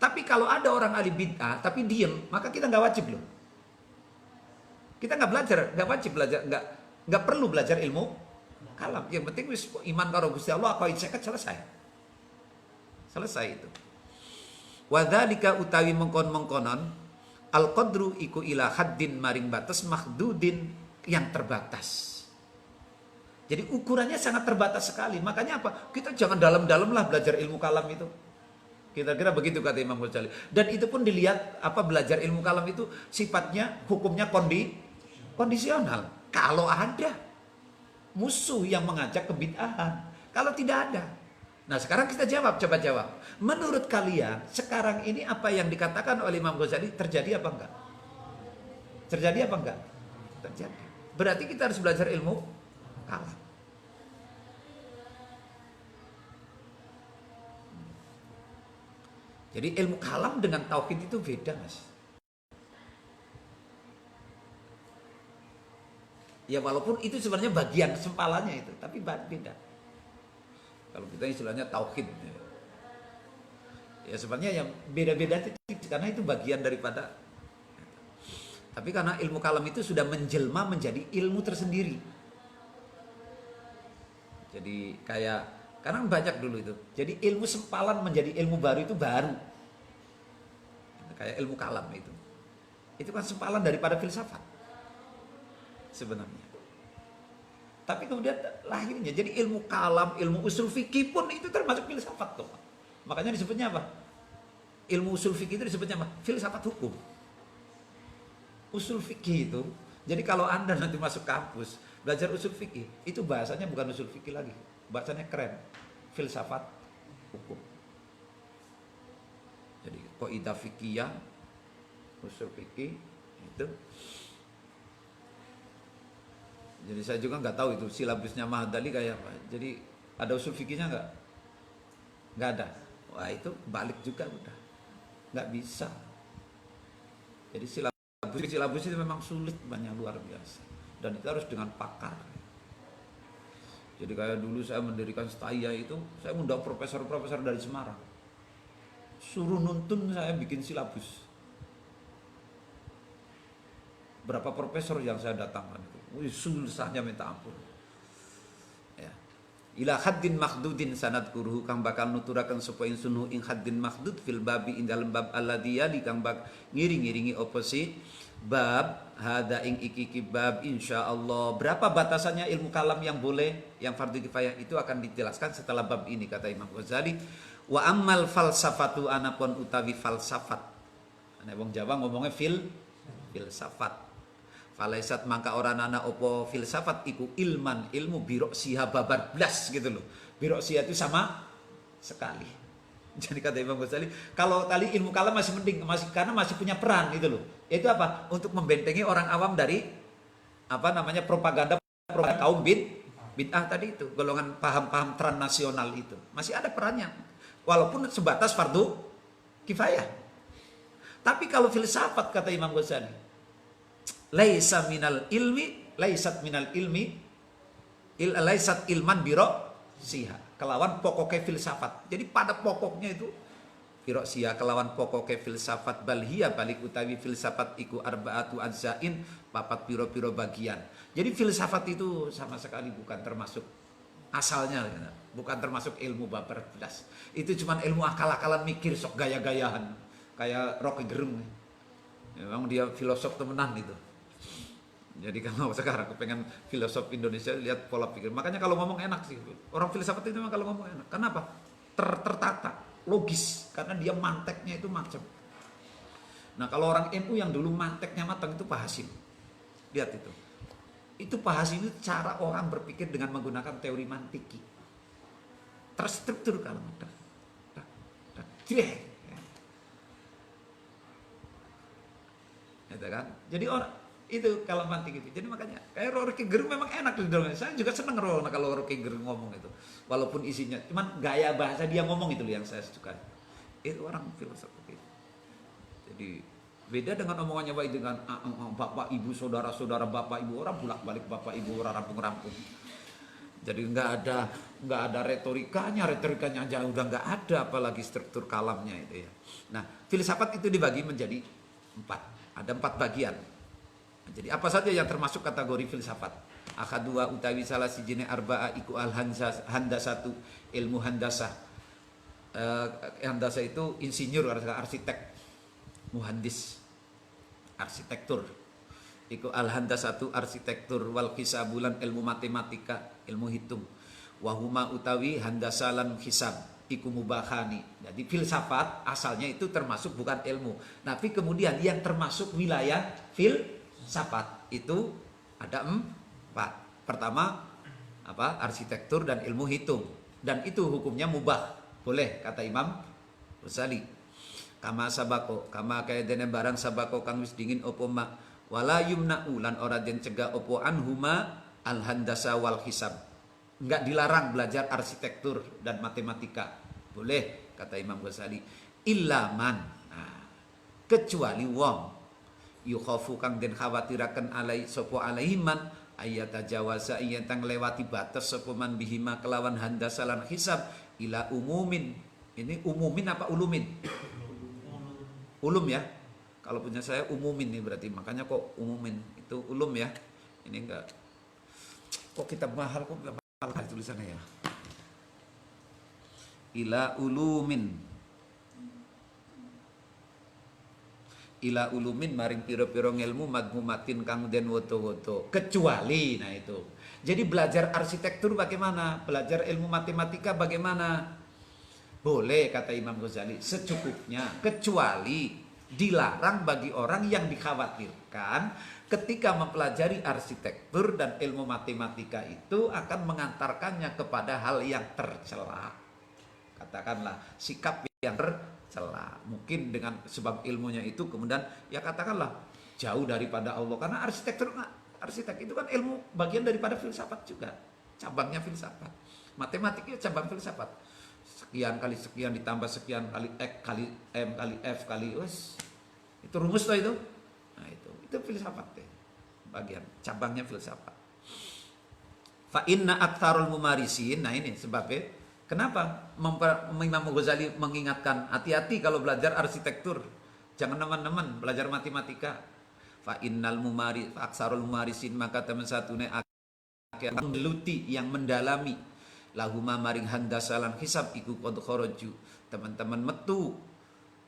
Tapi kalau ada orang ahli bid'ah tapi diem, maka kita nggak wajib loh. Kita nggak belajar, nggak wajib belajar, nggak perlu belajar ilmu kalam. Yang penting iman karo Gusti Allah, aqaid selesai itu. Wadzalika utawi mengkon-mengkonon al-qadru iku ila haddin maring batas mahdudin yang terbatas. Jadi ukurannya sangat terbatas sekali. Makanya apa? Kita jangan dalam-dalam lah belajar ilmu kalam itu. Kira-kira begitu kata Imam Ghazali. Dan itu pun dilihat apa belajar ilmu kalam itu sifatnya hukumnya kondisional. Kalau ada musuh yang mengajak kebid'ahan, kalau tidak ada. Nah sekarang kita jawab, coba jawab. Menurut kalian sekarang ini apa yang dikatakan oleh Imam Ghazali terjadi apa enggak? Terjadi apa enggak? Terjadi. Berarti kita harus belajar ilmu kalam. Jadi ilmu kalam dengan tauhid itu beda, Mas. Ya walaupun itu sebenarnya bagian sempalannya itu, tapi beda. Kalau kita istilahnya tauhid. Ya sebenarnya yang beda-beda karena itu bagian daripada. Tapi karena ilmu kalam itu sudah menjelma menjadi ilmu tersendiri. Jadi kayak karena banyak dulu itu. Jadi ilmu sempalan menjadi ilmu baru itu baru. Kayak ilmu kalam itu. Itu kan sempalan daripada filsafat. Sebenarnya. Tapi kemudian lahirnya jadi ilmu kalam, ilmu usul fikih pun itu termasuk filsafat tuh. Makanya disebutnya apa? Ilmu usul fikih itu disebutnya apa? Filsafat hukum. Usul fikih itu. Jadi kalau Anda nanti masuk kampus belajar usul fikih, itu bahasanya bukan usul fikih lagi. Bahasanya keren. Filsafat hukum. Jadi kaidah fikih, usul fikih itu. Jadi saya juga nggak tahu itu silabusnya Mahdali kayak apa. Jadi ada usul fikihnya nggak? Nggak ada. Wah itu balik juga udah. Nggak bisa. Jadi silabus itu memang sulit, banyak luar biasa. Dan itu harus dengan pakar. Jadi kayak dulu saya mendirikan Staya itu, saya undang profesor-profesor dari Semarang. Suruh nuntun saya bikin silabus. Berapa profesor yang saya datangkan itu. Wih, susahnya minta ampun. Ya. Ila haddin makhdudin sanad kuruhu kang bakal nuturakan supaya insunuh ing haddin makhdud fil babi ing dalam bab alladiyali kang bak ngiring-ngiringi oposi bab hada ing iki bab insyaallah. Berapa batasannya ilmu kalam yang boleh, yang fardu kifayah itu akan dijelaskan setelah bab ini kata Imam Ghazali. Wa ammal falsafatu anapun utawi falsafat. Nek wong Jawa ngomongnya filsafat. Falaisat mangka orang anak opo filsafat iku ilman ilmu birok siha babar blas gitu loh. Birok siha itu sama sekali. Jadi kata Imam Ghazali, kalau tali ilmu kalam masih penting, karena masih punya peran gitu loh. Itu apa? Untuk membentengi orang awam dari apa namanya propaganda kaum bid'ah tadi itu, golongan paham-paham transnasional itu. Masih ada perannya. Walaupun sebatas fardu kifayah. Tapi kalau filsafat kata Imam Ghazali, laisat minal ilmi laisat ilman biro siha kelawan pokoknya filsafat. Jadi pada pokoknya itu biro siha kelawan pokoknya filsafat balhia balik utawi filsafat iku arbaatu ajzain papat piro-piro bagian. Jadi filsafat itu sama sekali bukan termasuk asalnya, bukan termasuk ilmu babar belas. Itu cuma ilmu akal-akalan mikir sok gaya-gayahan kayak Rocky Gerung. Memang dia filosof temenan itu. Jadi kalau sekarang kepengen filosof Indonesia lihat pola pikir. Makanya kalau ngomong enak sih. Orang filsafat itu memang kalau ngomong enak. Kenapa? Tertata, logis. Karena dia manteknya itu macam. Nah kalau orang NU yang dulu manteknya matang itu Pak Hasim. Lihat itu. Itu Pak Hasim itu cara orang berpikir dengan menggunakan teori mantiki. Terstruktur kalau gitu kan. Jadi orang itu kalau mantik itu. Jadi makanya kayak Rocky Gerung memang enak di dalamnya. Saya juga seneng kalau Rocky Gerung ngomong itu. Walaupun isinya cuman gaya bahasa dia ngomong itu yang saya suka. Itu orang filsuf itu. Jadi beda dengan omongannya Pak dengan bapak ibu saudara-saudara bapak ibu orang bolak-balik bapak ibu orang rampung-rampung. Jadi nggak ada retorikanya aja udah nggak ada, apalagi struktur kalamnya itu ya. Nah filsafat itu dibagi menjadi 4. Ada 4 bagian. Jadi apa saja yang termasuk kategori filsafat? Akadua utawi salah sijine arba'a iku al handasatu ilmu handasah. Eh, handasa itu insinyur, arsitek, muhandis, arsitektur. Iku al-handasatu arsitektur wal hisabulan ilmu matematika, ilmu hitung. Wahuma utawi handasalan hisab iku mubahani. Jadi filsafat asalnya itu termasuk bukan ilmu. Tapi kemudian yang termasuk wilayah filsafat itu ada 4. Pertama apa? Arsitektur dan ilmu hitung. Dan itu hukumnya mubah. Boleh kata Imam Ghazali. Kama sabako, kama kaya dene barang sabako kang wis dingin opo ma wala yumna'u lan ora den cegah opo anhuma al handasa wal hisab. Enggak dilarang belajar arsitektur dan matematika. Boleh kata Imam Ghazali. Illaman. Nah, kecuali wong yukhafu kang den khawatiraken alai sapa alaiman ayat jawaza yen tang lewati batas sapa man bihima kelawan handasa lan hisab ila umumin. Ini umumin apa ulumin? Ulum ya. Kalau punya saya umumin nih berarti. Makanya kok umumin. Itu ulum ya. Ini enggak. Kok kitab mahal kok enggak mahal tulisannya ya. Ila ulumin. Ila ulumin maring piro-piro ngelmu madmumatin kang den woto-woto. Kecuali, nah itu. Jadi belajar arsitektur bagaimana? Belajar ilmu matematika bagaimana? Boleh kata Imam Ghazali secukupnya. Kecuali dilarang bagi orang yang dikhawatirkan ketika mempelajari arsitektur dan ilmu matematika itu akan mengantarkannya kepada hal yang tercela. Katakanlah sikap yang tercela. Mungkin dengan sebab ilmunya itu kemudian ya katakanlah jauh daripada Allah. Karena arsitek itu kan ilmu bagian daripada filsafat juga. Cabangnya filsafat. Matematiknya cabang filsafat. Sekian kali sekian ditambah sekian kali X kali M kali F kali us. Itu rumus tuh itu. Nah itu filsafat deh. Bagian cabangnya filsafat. Fa inna aktsarul mumarisin. Nah ini sebabnya kenapa Imam Ghazali mengingatkan hati-hati kalau belajar arsitektur. Jangan teman-teman belajar matematika. Fa innal aktsarul mumarisin maka teman satune yang mengeluti yang mendalami lahuma maring handasalan hisab iku qad kharaju. Teman-teman metu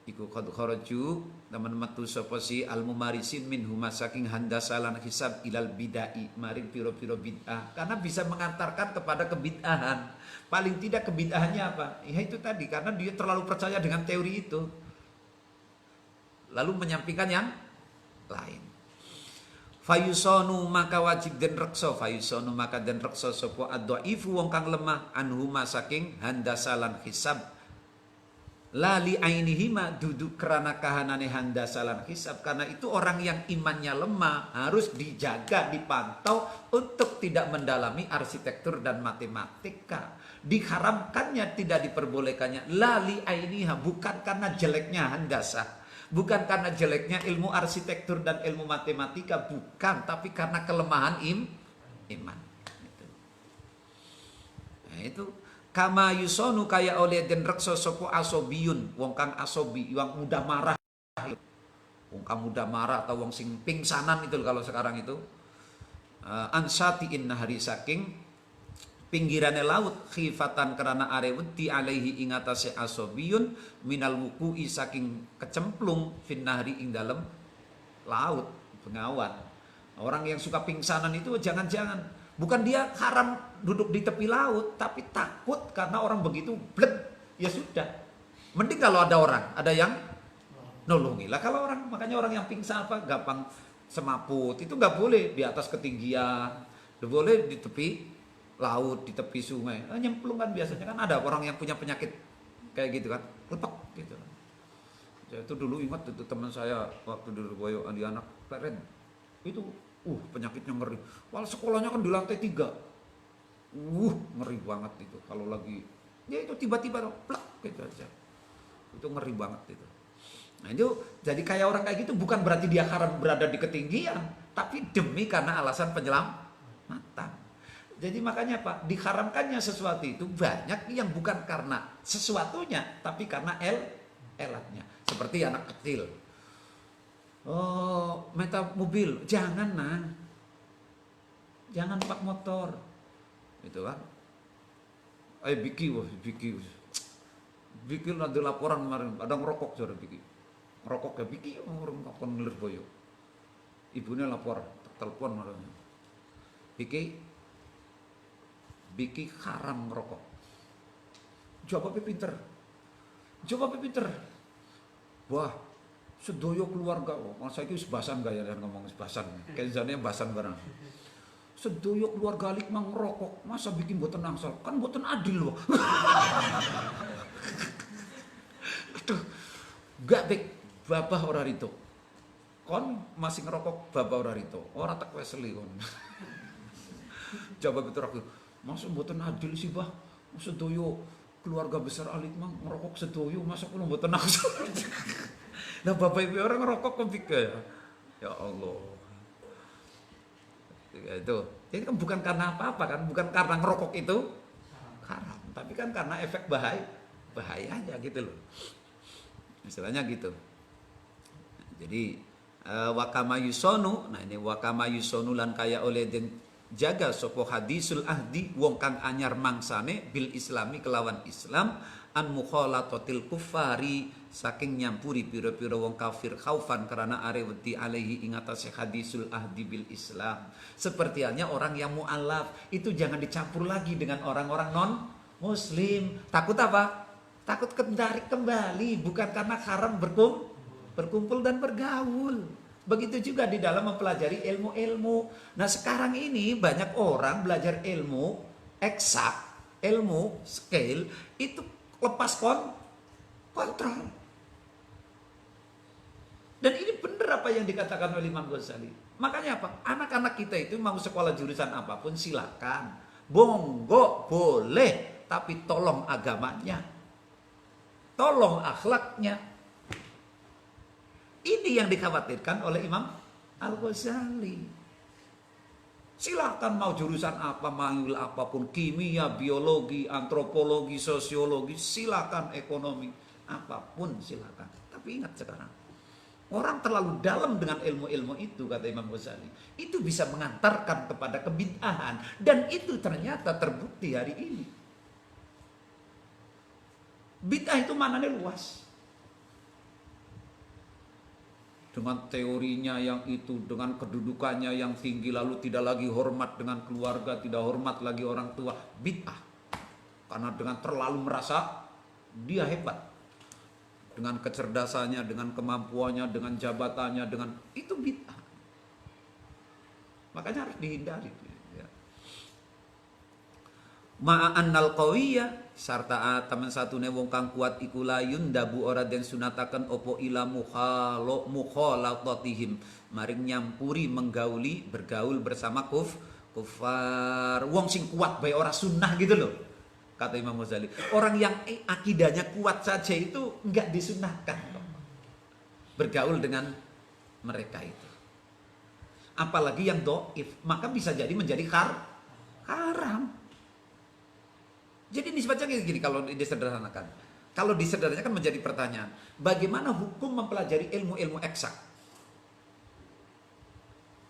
iku qad kharaju, teman metu sapa si al mumarisin minhuma saking handasalan hisab ilal bidai maring piro-piro bid'ah. Karena bisa mengantarkan kepada kebid'ahan. Paling tidak kebid'ahannya apa? Ya itu tadi karena dia terlalu percaya dengan teori itu. Lalu menyampingkan yang lain. Fayusonu maka wajib den reksa, fayusonu maka den reksa sapa ad-dhaifu wong kang lemah anhuma saking handasalan hisab. Lali ainihima duduk kerana kahanane handasalan hisab, karena itu orang yang imannya lemah harus dijaga, dipantau untuk tidak mendalami arsitektur dan matematika. Diharamkannya, tidak diperbolehkannya. Lali ainiha, bukan karena jeleknya handasa, bukan karena jeleknya ilmu arsitektur dan ilmu matematika, bukan, tapi karena kelemahan iman. Nah itu kama yusonu kaya oleh den reksa sapa asobiyun, wong kang asobi, wong mudah marah. Wong kang mudah marah atau wong sing pingsanan itu kalau sekarang itu. Ansati nahari saking pinggirane laut khifatan karena are wedi alaihi ing atase asobiyun minal wuku'i saking kecemplung fin nahri ing dalem laut bengawan. Orang yang suka pingsanan itu jangan-jangan bukan dia haram duduk di tepi laut, tapi takut karena orang begitu bled, ya sudah. Mending kalau ada orang, ada yang nolongi lah. Kalau orang, makanya orang yang pingsan apa gampang semaput itu nggak boleh di atas ketinggian, nggak boleh di tepi laut, di tepi sungai. Nyemplung kan biasanya kan ada orang yang punya penyakit kayak gitu kan, lepek gitu. Saya itu dulu ingat itu teman saya waktu dulu boyo di anak peren itu, penyakitnya ngeri. Walau sekolahnya kan di lantai 3. Ngeri banget itu kalau lagi ya itu tiba-tiba plak gitu aja. Itu ngeri banget itu. Nah itu jadi kayak orang kayak gitu bukan berarti dia haram berada di ketinggian, tapi demi karena alasan penyelamatan. Jadi makanya Pak, diharamkannya sesuatu itu banyak yang bukan karena sesuatunya, tapi karena elatnya. Seperti anak kecil. Oh, meta mobil, jangan nah. Jangan pak motor. Itu kan. Biki. Bikin ada laporan kemarin, ada ngerokok sudah bikin. Ngerokok ya bikin orang ngakon Lirboyo. Ibunya lapor, telepon marahnya. Biki haram ngerokok. Jawabnya pinter. Wah, sedoyo keluarga. Masa itu sebasan gak ya ngomong sebasan. Kayaknya basan barang. Sedoyo keluarga alik mang ngerokok. Masa bikin boten angsal? Kan boten adil loh. Aduh, gak baik babah orang itu. Kon masih ngerokok babah orang itu. Orang tak weseli kon. Coba betul aku. Masa mboten adil sih bah. Sedoyo keluarga besar alik mang ngerokok sedoyo masa kulo mboten nafsu. Nah bapak ibu orang ngerokok kepikir ya Allah. Ya, itu. Ini kan bukan karena apa-apa kan, bukan karena ngerokok itu haram, tapi kan karena efek bahayanya gitu loh. Istilahnya gitu. Jadi wakama yusonu, nah ini wakama yusonu lan kaya oleh den jaga sopo hadisul ahdi wong kang anyar mangsane bil islami kelawan Islam an mukhalatatil kufari saking nyampuri pira-pira wong kafir khaufan karena are wedi alaihi ing atase hadisul ahdi bil Islam. Seperti halnya orang yang mualaf itu jangan dicampur lagi dengan orang-orang non muslim. Takut apa? Takut kembali, bukan karena haram berkumpul dan bergaul. Begitu juga di dalam mempelajari ilmu-ilmu. Nah sekarang ini banyak orang belajar ilmu eksak, ilmu scale itu lepas kontrol. Dan ini benar apa yang dikatakan oleh Imam Ghazali. Makanya apa? Anak-anak kita itu mau sekolah jurusan apapun silakan. Bonggo boleh, tapi tolong agamanya. Tolong akhlaknya. Ini yang dikhawatirkan oleh Imam Al-Ghazali. Silakan mau jurusan apa, manggil apapun, kimia, biologi, antropologi, sosiologi, silakan ekonomi, apapun silakan. Tapi ingat sekarang, orang terlalu dalam dengan ilmu-ilmu itu, kata Imam Ghazali, itu bisa mengantarkan kepada kebid'ahan, dan itu ternyata terbukti hari ini. Bid'ah itu maknanya luas. Dengan teorinya yang itu, dengan kedudukannya yang tinggi, lalu tidak lagi hormat dengan keluarga, tidak hormat lagi orang tua, bid'ah. Karena dengan terlalu merasa dia hebat. Dengan kecerdasannya, dengan kemampuannya, dengan jabatannya, dengan itu bid'ah. Makanya harus dihindari. Ya. Ma'annal qawiyah sarta teman satune wong kang kuat iku layun dabu ora den sunataken opo ila mukhalatatihim maring nyampuri menggauli bergaul bersama kufar wong sing kuat bae ora sunnah gitu loh, kata Imam Ghazali. Orang yang akidahnya kuat saja itu enggak disunnahkan bergaul dengan mereka itu, apalagi yang dhaif, maka bisa jadi menjadi haram. Jadi nisbatnya gini kalau disederhanakan. Kalau disederhanakan menjadi pertanyaan, bagaimana hukum mempelajari ilmu-ilmu eksak?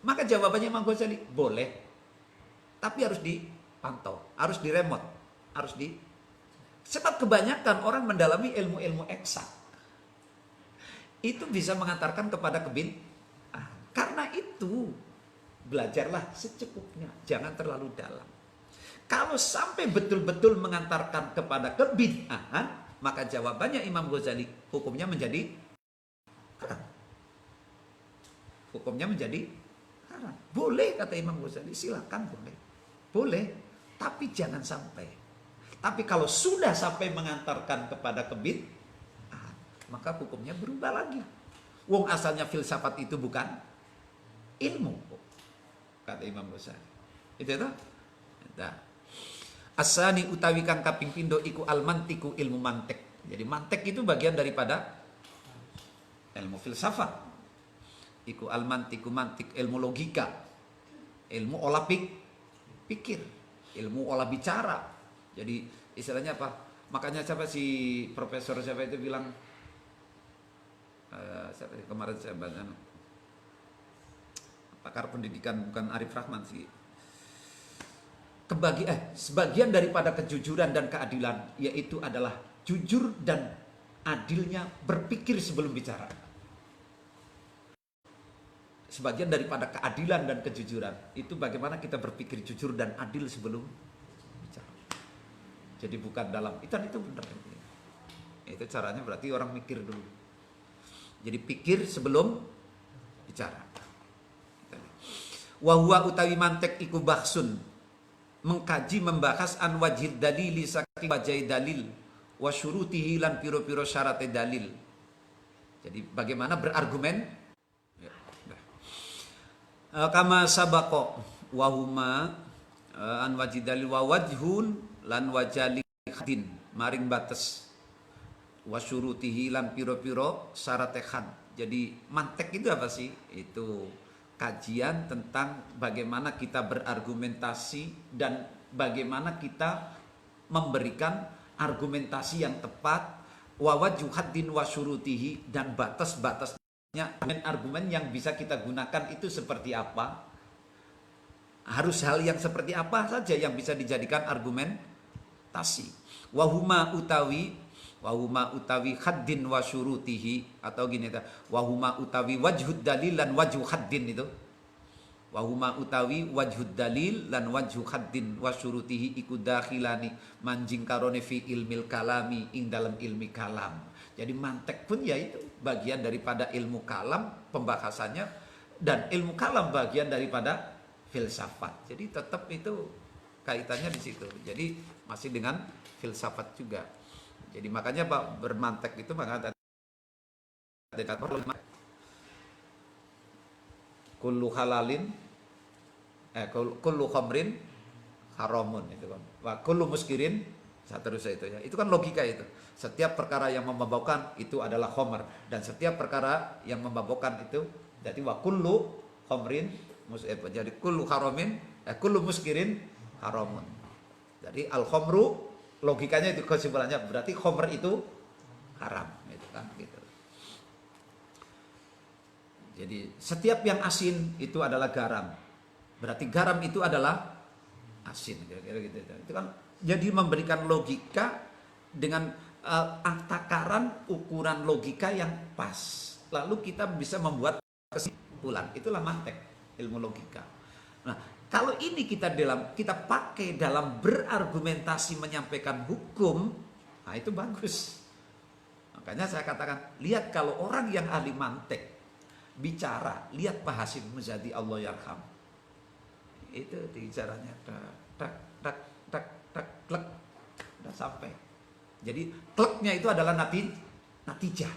Maka jawabannya Imam Ghazali, boleh. Tapi harus dipantau, harus diremot, harus di. Sebab kebanyakan orang mendalami ilmu-ilmu eksak. Itu bisa mengantarkan kepada kebid'ah. Karena itu, belajarlah secukupnya, jangan terlalu dalam. Kalau sampai betul-betul mengantarkan kepada kebid'ahan, maka jawabannya Imam Ghazali, hukumnya menjadi haram. Hukumnya menjadi haram. Boleh, kata Imam Ghazali, silakan boleh. Boleh, tapi jangan sampai. Tapi kalau sudah sampai mengantarkan kepada kebid'ahan, maka hukumnya berubah lagi. Wong asalnya filsafat itu bukan ilmu, kata Imam Ghazali. Itu itu. Nah. Asani utawi kang kaping pindho iku almantiku ilmu mantek. Jadi mantek itu bagian daripada ilmu filsafat. Iku almantiku mantik, ilmu logika, ilmu olah pikir, ilmu olah bicara. Jadi istilahnya apa? Makanya siapa si profesor siapa itu bilang kemarin saya baca pakar pendidikan bukan Arif Rahman sih. sebagian daripada kejujuran dan keadilan yaitu adalah jujur dan adilnya berpikir sebelum bicara. Sebagian daripada keadilan dan kejujuran itu bagaimana kita berpikir jujur dan adil sebelum bicara. Jadi bukan dalam itu benar. Itu caranya berarti orang mikir dulu. Jadi pikir sebelum bicara. Wa huwa utawi mantek iku baksun, mengkaji membahas an wajib dalili saking wajai dalil wa syurutihi lan piro-piro syaratnya dalil. Jadi bagaimana berargumen ya, kama sabaqo wa huma an wajib dalil wa wajhun lan wajali hadin maring batas wa syurutihi lan piro-piro syaratnya had. Jadi mantek itu apa sih? Itu kajian tentang bagaimana kita berargumentasi dan bagaimana kita memberikan argumentasi yang tepat, wa wajhu haddin wa syurutihi, dan batas-batasnya argumen yang bisa kita gunakan itu seperti apa, harus hal yang seperti apa saja yang bisa dijadikan argumentasi. Wahuma utawi haddin wa syurutihi, atau gini ta, wahuma utawi wajhud dalil lan wajhu haddin itu. Wahuma utawi wajhud dalil lan wajhu haddin wa syurutihi iku dakhilani manjing karone fi ilmil kalami ing dalam ilmi kalam. Jadi mantek pun yaitu bagian daripada ilmu kalam pembahasannya, dan ilmu kalam bagian daripada filsafat. Jadi tetap itu kaitannya di situ. Jadi masih dengan filsafat juga. Jadi makanya Pak bermantek itu maka ada kullu halalin kullu khamrin haramun itu kan. Wa kullu muskirin seterusnya itu ya. Itu kan logika itu. Setiap perkara yang memabukkan itu adalah khamr, dan setiap perkara yang memabukkan itu jadi wa kullu khamrin jadi kullu haramin kullu muskirin haramun. Jadi al khamru logikanya itu kesimpulannya berarti khamr itu haram, gitu kan gitu. Jadi setiap yang asin itu adalah garam. Berarti garam itu adalah asin, kira-kira gitu. Itu kan jadi memberikan logika dengan takaran ukuran logika yang pas. Lalu kita bisa membuat kesimpulan. Itulah mantek, ilmu logika. Nah, kalau ini kita pakai dalam berargumentasi menyampaikan hukum, nah itu bagus. Makanya saya katakan, lihat kalau orang yang ahli mantek bicara, lihat Pak Hasyim Muzadi Allah yarham. Itu bicaranya tak klek, udah sampai. Jadi kleknya itu adalah natijah.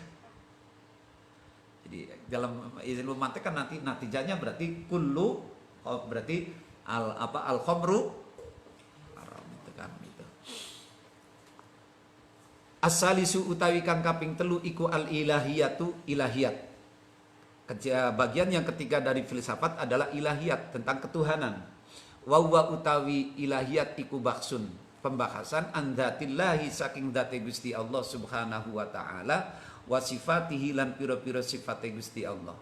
Jadi dalam ilmu mantek kan nanti natijahnya berarti kullu, berarti al khamru haram, itu kan gitu. As-salisu utawi kang kaping telu iku al ilahiyatu ilahiyat. Bagian yang ketiga dari filsafat adalah ilahiyat, tentang ketuhanan. Wa huwa utawi ilahiyat iku baksun, pembahasan an dzatillahi saking dzate Gusti Allah Subhanahu wa taala, wa sifatihi lan pira-pira sifate Gusti Allah.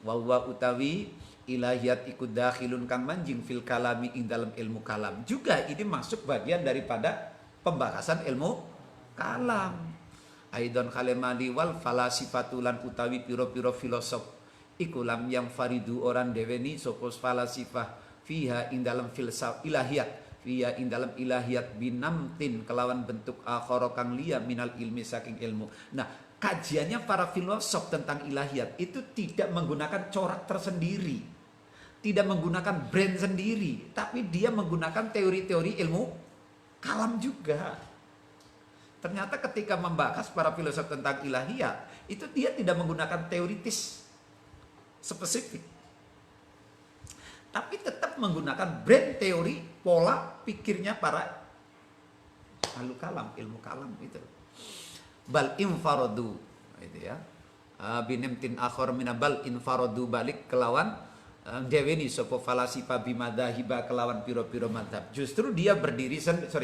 Wa huwa utawi ilahiyat iku dakhilun kang manjing fil kalami ing dalam ilmu kalam. Juga ini masuk bagian daripada pembahasan ilmu kalam. Aidon kalemali wal falasifatulan utawi piro-piro filosof iku lam yang faridu orang deweni sopos falasifah fiha ing dalam filsafat ilahiyat, fiha ing dalam ilahiyat binamtin kelawan bentuk akhara kang liya minal ilmi saking ilmu. Nah, kajiannya para filosof tentang ilahiyat itu tidak menggunakan corak tersendiri, tidak menggunakan brand sendiri, tapi dia menggunakan teori-teori ilmu kalam juga. Ternyata ketika membahas para filosof tentang ilahiyat, itu dia tidak menggunakan teoritis spesifik, tapi tetap menggunakan brand teori pola pikirnya para ahli kalam, ilmu kalam itu. Bal infaradu itu ya. Binimtin akhor minabal infaradu balik kelawan deweni sopo falasifa bimadahiba kelawan piro-piro madhab. Justru dia berdiri sendiri,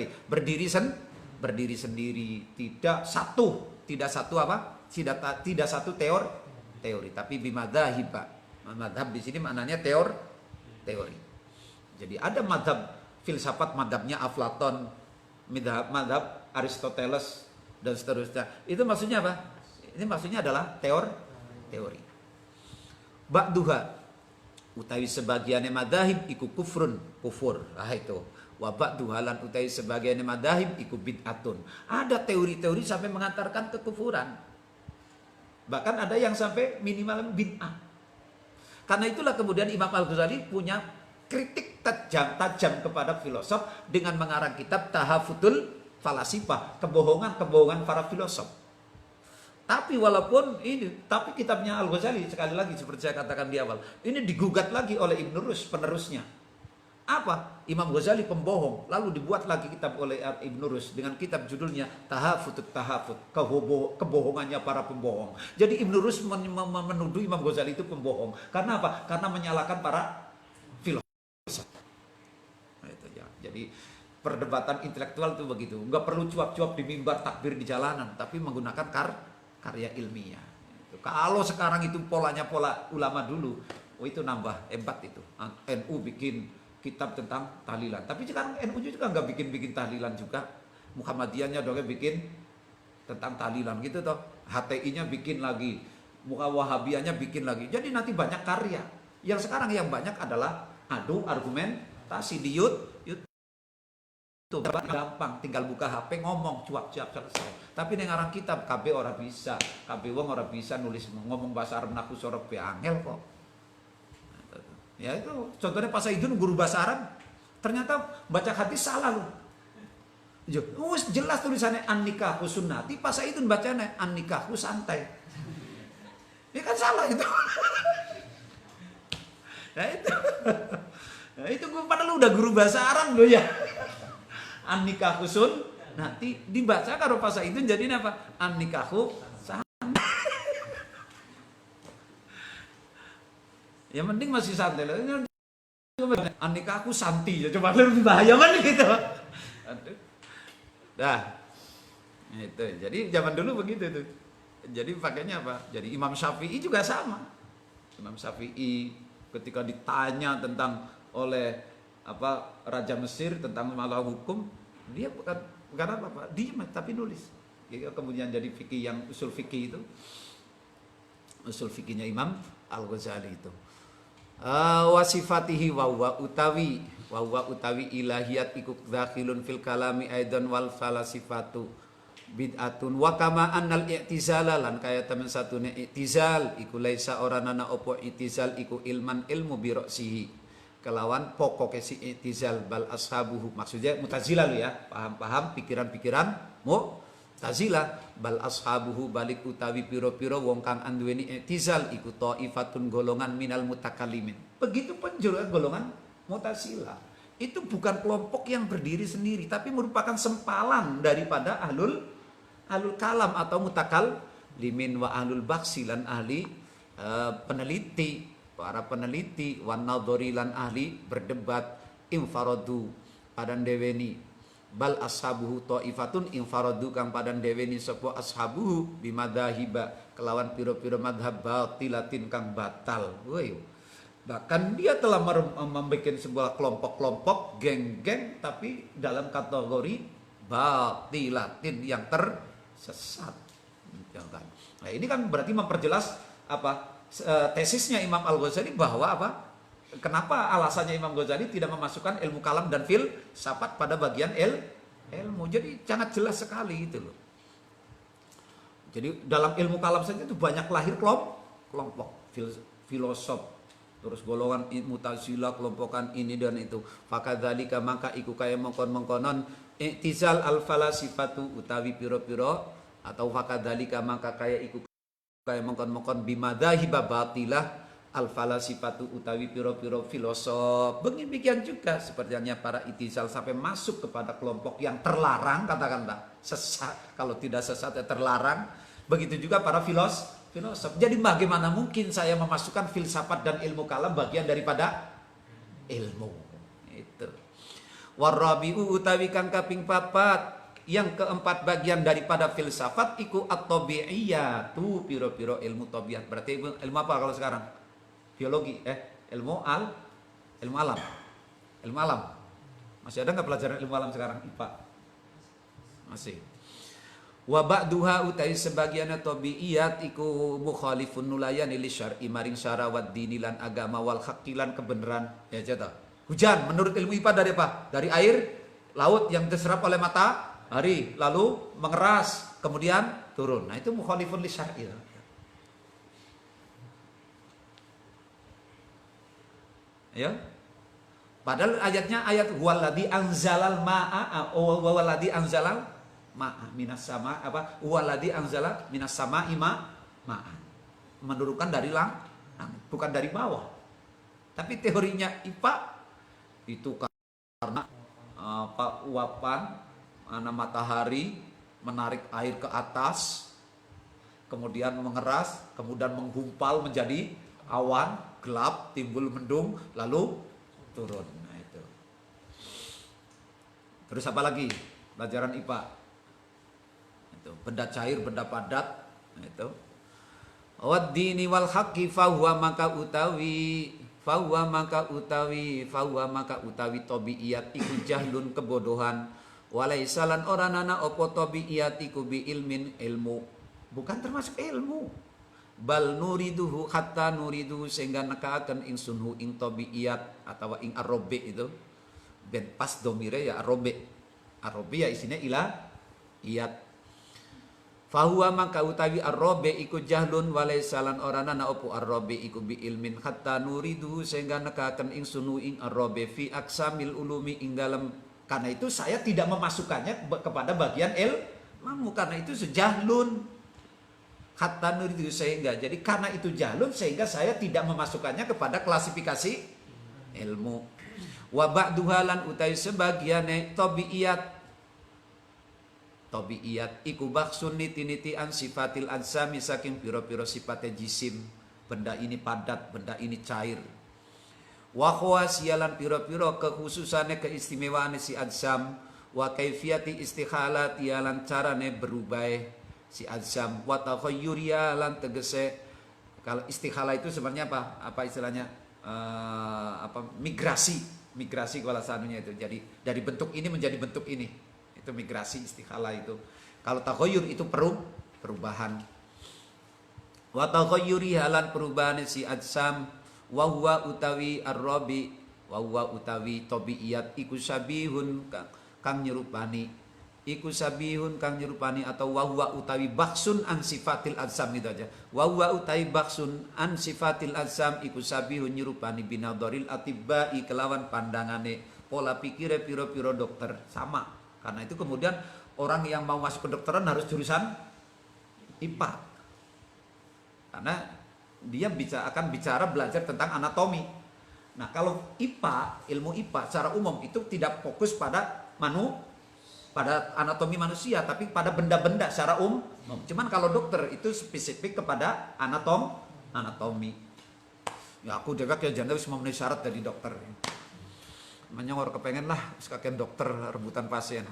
tidak satu apa? Tidak satu teori, tapi bimadahiba. Madhab di sini maknanya teori. Jadi ada madhab filsafat madhabnya Aflaton, madhab Aristoteles dan seterusnya. Itu maksudnya apa? Ini maksudnya adalah teori. Ba'duha utawi sebagiannya madahib iku kufur. Itu. Wa ba'duha lan utawi sebagiannya madahib iku bid'atun. Ada teori-teori sampai mengantarkan kekufuran. Bahkan ada yang sampai minimal bid'ah. Karena itulah kemudian Imam Al-Ghazali punya kritik tajam kepada filosof dengan mengarang kitab Tahafutul Falasifah, kebohongan para filosof. Tapi tapi kitabnya Al-Ghazali sekali lagi seperti saya katakan di awal, ini digugat lagi oleh Ibn Rushd penerusnya. Apa? Imam Ghazali pembohong, lalu dibuat lagi kitab oleh Ibn Rushd dengan kitab judulnya Tahafut, kebohongannya para pembohong. Jadi Ibn Rushd menuduh Imam Ghazali itu pembohong. Karena apa? Karena menyalahkan para filosof. Nah, itu ya. Jadi perdebatan intelektual itu begitu. Nggak perlu cuap-cuap di mimbar takbir di jalanan, tapi menggunakan karya ilmiah. Kalau sekarang itu polanya pola ulama dulu, itu nambah hebat itu. NU bikin kitab tentang tahlilan, tapi sekarang NU juga nggak bikin tahlilan juga. Muhammadiyahnya dong bikin tentang tahlilan gitu toh. HTI-nya bikin lagi, Wahabiyahnya bikin lagi. Jadi nanti banyak karya. Yang sekarang yang banyak adalah adu argumentasi di YouTube. Gampang, tinggal buka HP ngomong cuap-cuap selesai. Tapi ning aran kitab KB ora bisa, KB wong ora bisa nulis ngomong bahasa Arab naku sorok be angel kok. Ya itu contohnya Pak Saidun guru bahasa Arab ternyata baca hadis salah loh. Jelas tulisannya an-nikahu sunnati, Pak Saidun bacanya an-nikahu santai. Ini kan salah itu. Nah itu gue padahal udah guru bahasa Arab loh ya. An-nikahu sunnati dibaca karo Pak Saidun jadi apa? An-nikahu santai. Yang penting masih santai lah. An-nikahu santi ya, coba lebih bahaya kan gitu. Nah, itu. Jadi zaman dulu begitu tuh. Jadi pakainya apa? Jadi Imam Syafi'i juga sama. Imam Syafi'i ketika ditanya tentang oleh Raja Mesir tentang masalah hukum, dia bukan apa, diam tapi nulis. Kemudian jadi fikih yang usul fikih itu. Usul fikihnya Imam Al-Ghazali itu. Wasifatihi wa utawi ilahiyat iku dakhilun fil kalami aidan wal falasifatu bid'atun wa kama annal i'tizala lan kaya temen satune i'tizal iku laisa oranana opo i'tizal iku ilmu bi ra'sihi kelawan pokoke si i'tizal bal ashabuhu, maksudnya Mu'tazilah lu ya, paham pikiran-pikiran Mu'tazilah, bal ashabuhu balik utawi piro-piro wong kang anduweni i'tizal iku thaifatun golongan minal mutakallimin. Begitu pun juga golongan Mu'tazilah. Itu bukan kelompok yang berdiri sendiri, tapi merupakan sempalan daripada ahlul kalam atau mutakallimin wa ahlul baksi lan ahli peneliti, para peneliti wan nadhari lan ahli berdebat infaradu padan deweni bal ashabuhu taifatun infaradu kang padan deweni sapa ashabuhu bimadhahiba kelawan piro-piro madhab batilatin kang batal. Woi, bahkan dia telah membuat sebuah kelompok-kelompok geng-geng tapi dalam kategori batilatin yang tersesat. Nah ini kan berarti memperjelas tesisnya Imam Al-Ghazali bahwa kenapa alasannya Imam Ghazali tidak memasukkan ilmu kalam dan filsafat pada bagian ilmu. Jadi sangat jelas sekali itu loh. Jadi dalam ilmu kalam saja itu banyak lahir kelompok filosof, terus golongan Mu'tazilah, kelompokan ini dan itu. Fakadzalika maka iku kaya mongkon-mongkonon i'tizal al-falasifatu utawi piro-piro atau fakadzalika maka kaya iku kaya mongkon-mongkon bimadzahiba batilah al-falasifatu utawi piro-piro filosof. Demikian juga sepertinya para i'tizal sampai masuk kepada kelompok yang terlarang, katakanlah sesat. Kalau tidak sesat ya terlarang. Begitu juga para filosof. Jadi bagaimana mungkin saya memasukkan filsafat dan ilmu kalam bagian daripada ilmu itu. Warabi'u utawi kang kaping papat, yang keempat bagian daripada filsafat iku at-tabi'iyatu, piro-piro ilmu tabiat. Berarti ilmu apa kalau sekarang? Biologi, ilmu alam. Masih ada nggak pelajaran ilmu alam sekarang IPA? Masih. Wa ba'duha utai sebagian tabiiyat iku mukhalifun nulayani li syar'i maring syara wa dini lan agama wal haqqi lan kebenaran. Ya jata. Hujan menurut ilmu IPA dari apa? Dari air laut yang diserap oleh matahari lalu mengeras kemudian turun. Nah, itu mukhalifun li syar'i. Ya. Padahal ayatnya ayat waladhi anzalal ma'a waladhi anzalal ma'a minas sama apa waladhi anzala minas sama ma'a menurunkan dari langit bukan dari bawah. Tapi teorinya IPA itu karena apa uapan matahari menarik air ke atas kemudian mengeras kemudian menggumpal menjadi awan gelap timbul mendung lalu turun. Nah itu. Terus apa lagi? Pelajaran IPA. Itu benda cair, benda padat. Nah itu. Wad-dini wal haqqi fahuwa maka utawi tabiiyat iku jahlun kebodohan. Walaisalan oranana opo tabiiyat iku bi ilmin ilmu. Bukan termasuk ilmu. Bal nuriduhu hatta nuriduhu sehingga nekaaken ingsunhu ing tabiiyat atau ing arobe itu ben pas domire ya arobe ya isinya ilah iyat fahuwa maka utawi arobe iku jahlun walaisalan oranana opo arobe iku bi ilmin hatta nuriduhu sehingga nekaaken ingsunhu ing arobe fi aksamil ulumi ing dalam karena itu saya tidak memasukkannya kepada bagian ilmu karena itu sejahlun hatta nuridu sehingga jadi karena itu jahlun sehingga saya tidak memasukkannya kepada klasifikasi ilmu. Wa ba'duhalan utai sebagiane tabiiyat iku baksun niti an sifatil ansami saking piro-piro sifate jisim benda ini padat benda ini cair. Wa khawasiyalan piro-piro kekhususane keistimewaane si adsam wa kaifiyati istikhalat yalan carane berubah si azam wa takhayyuriya lan tegese kalau istikhala itu sebenarnya apa istilahnya migrasi kalau sanunya itu jadi dari bentuk ini menjadi bentuk ini itu migrasi istikhala itu kalau takhayyur itu perubahan wa takhayyuriya lan perubahan si azam wa huwa utawi ar-rabi wa huwa utawi tabiiyat iku sabihun kang nyerupani iku sabihun kang nyerupani atau wahwa utawi baksun an sifatil azam itu aja wahwa utawi baksun an sifatil azam iku sabihun nyerupani binadoril atibbai kelawan pandangane pola pikire piro-piro dokter sama karena itu kemudian orang yang mau masuk kedokteran harus jurusan IPA karena dia akan bicara belajar tentang anatomi. Nah kalau IPA ilmu IPA secara umum itu tidak fokus pada pada anatomi manusia tapi pada benda-benda secara umum. Cuman kalau dokter itu spesifik kepada anatomi. Ya aku dewek ya janda wis memenuhi syarat dari dokter. Namanya orang kepengen lah sekalian dokter rebutan pasien.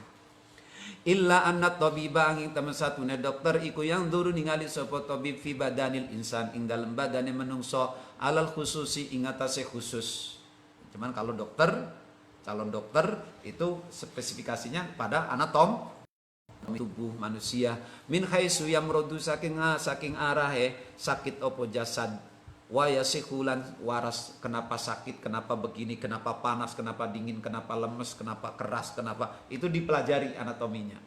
Illa anna tabiba angin temen satune dokter iku yang duru ningali sapa tabib fi badanil insan ing dalem badane menungso alal khususi ing atase khusus. Cuman kalau calon dokter itu spesifikasinya pada anatom tubuh manusia min haitsu yamrodu saking arahe sakit opo jasad wa yasikulan waras kenapa sakit kenapa begini kenapa panas kenapa dingin kenapa lemes kenapa keras kenapa itu dipelajari anatominya.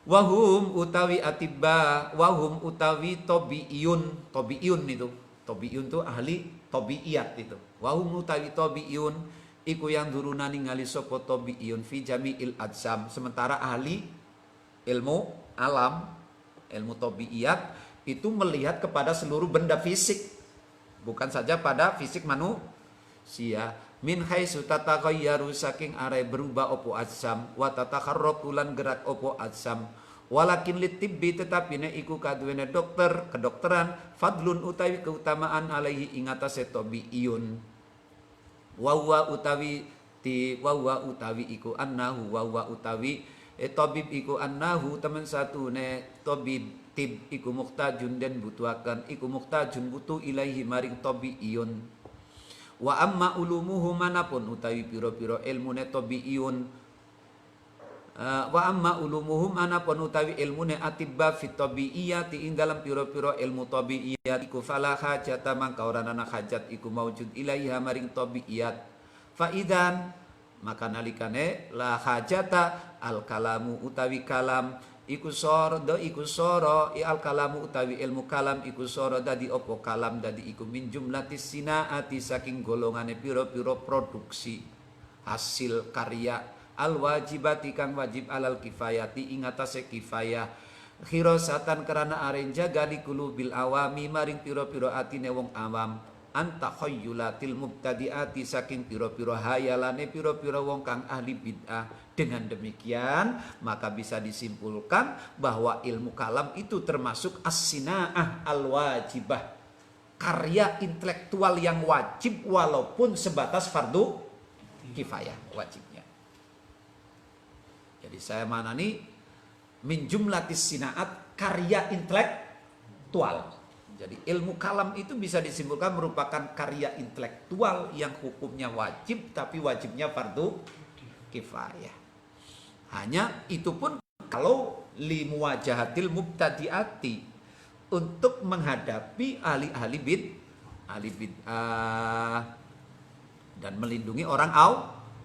Wahum utawi atibba wahum utawi tobiiyun itu ahli tobiiyat itu wahum utawi tobiiyun iku yang duruna ningali sapa tabiiyun fi jami'il ajsam sementara ahli ilmu alam ilmu tabiiyat itu melihat kepada seluruh benda fisik bukan saja pada fisik manusia min haitsu tataghayyaru saking are berubah opo ajsam wa tatakharraku lan gerak opo ajsam walakin litibbi tetapi ne iku kaduwene dokter kedokteran fadlun utawi keutamaan alaihi ing atase tabiiyun wawa utawi iku annahu wawa utawi tabib iku annahu temen satune tabib tib iku muhtajun den butuhaken iku muhtajun butuh ilaihi maring tabiiyun Wa amma ulumuhu manapun utawi piro-piro ilmune tabiiyun. Wa amma ulumuhum anapun utawi ilmune atibba fit tabiiyati ing dalam piro-piro ilmu tabiiyat iku fala hajata mangka ora ana hajat iku maujud ilaiha maring tabiiyat. Fa idzan maka nalikane la hajata al kalamu utawi kalam iku soro al kalamu utawi ilmu kalam iku soro dadi opo kalam dadi iku min jumlatis sinaati saking golongane piro-piro produksi hasil karya al wajibati kang wajib alal kifayati ing atase kifayah khirasatan karena aren jaga di kulubil awami maring piro-piro atine wong awam anta khayyulatil mubtadiati saking piro-piro hayalane piro-piro wong kang ahli bid'ah. Dengan demikian maka bisa disimpulkan bahwa ilmu kalam itu termasuk as-sinaah al-wajibah, karya intelektual yang wajib walaupun sebatas fardu kifayah wajibnya. Jadi saya manani min jumlatis sinaat karya intelektual. Jadi ilmu kalam itu bisa disimpulkan merupakan karya intelektual yang hukumnya wajib tapi wajibnya fardu kifayah. Hanya itu pun kalau limuwajahatil mubtadiati, untuk menghadapi ahli-ahli bid'ah dan melindungi orang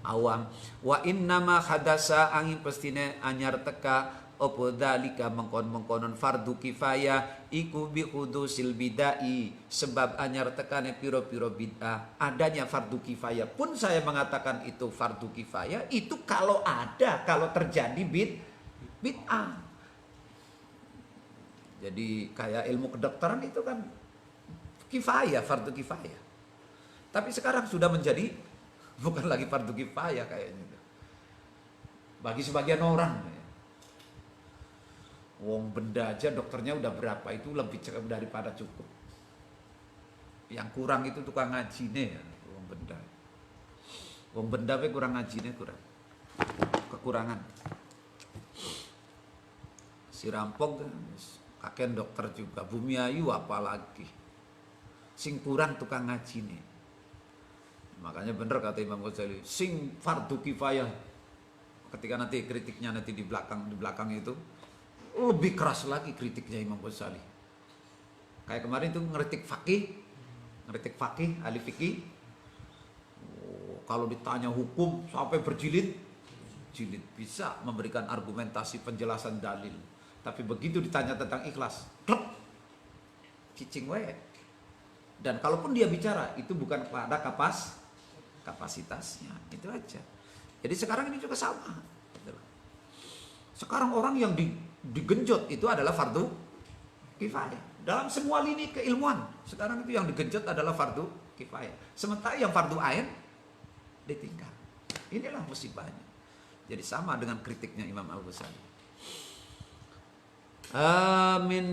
awam. Wa innama hadasa angin pestine anyar teka opo dalika mengkon-mengkonon fardu kifayah iku bi hudusil bidai, sebab anyar tekane piro-piro bid'ah. Adanya fardu kifayah pun saya mengatakan itu fardu kifayah itu kalau terjadi bid'ah. Jadi kayak ilmu kedokteran itu kan kifayah, fardu kifayah. Tapi sekarang sudah menjadi bukan lagi fardu kifayah kayaknya. Bagi sebagian orang. Wong benda aja dokternya udah berapa, itu lebih daripada cukup. Yang kurang itu tukang ngajine ya, wong benda. Wong benda pe kurang ngajine kurang. Kekurangan. Si rampok kakek dokter juga, Bumi Ayu apalagi. Sing kurang tukang ngajine. Makanya bener kata Imam Ghazali, sing fardu kifayah. Ketika nanti kritiknya nanti di belakang itu lebih keras lagi kritiknya Imam Ghazali. Kayak kemarin tuh ngeritik fakih, ahli fikih. Kalau ditanya hukum sampai berjilid bisa memberikan argumentasi penjelasan dalil. Tapi begitu ditanya tentang ikhlas, klep, cicing wae. Dan kalaupun dia bicara itu bukan pada kapasitasnya, itu aja. Jadi sekarang ini juga sama. Sekarang orang yang digenjot itu adalah fardu kifayah dalam semua lini keilmuan. Sekarang itu yang digenjot adalah fardu kifayah, sementara yang fardu ain ditinggal. Inilah musibahnya. Jadi sama dengan kritiknya Imam Al-Ghazali. Amin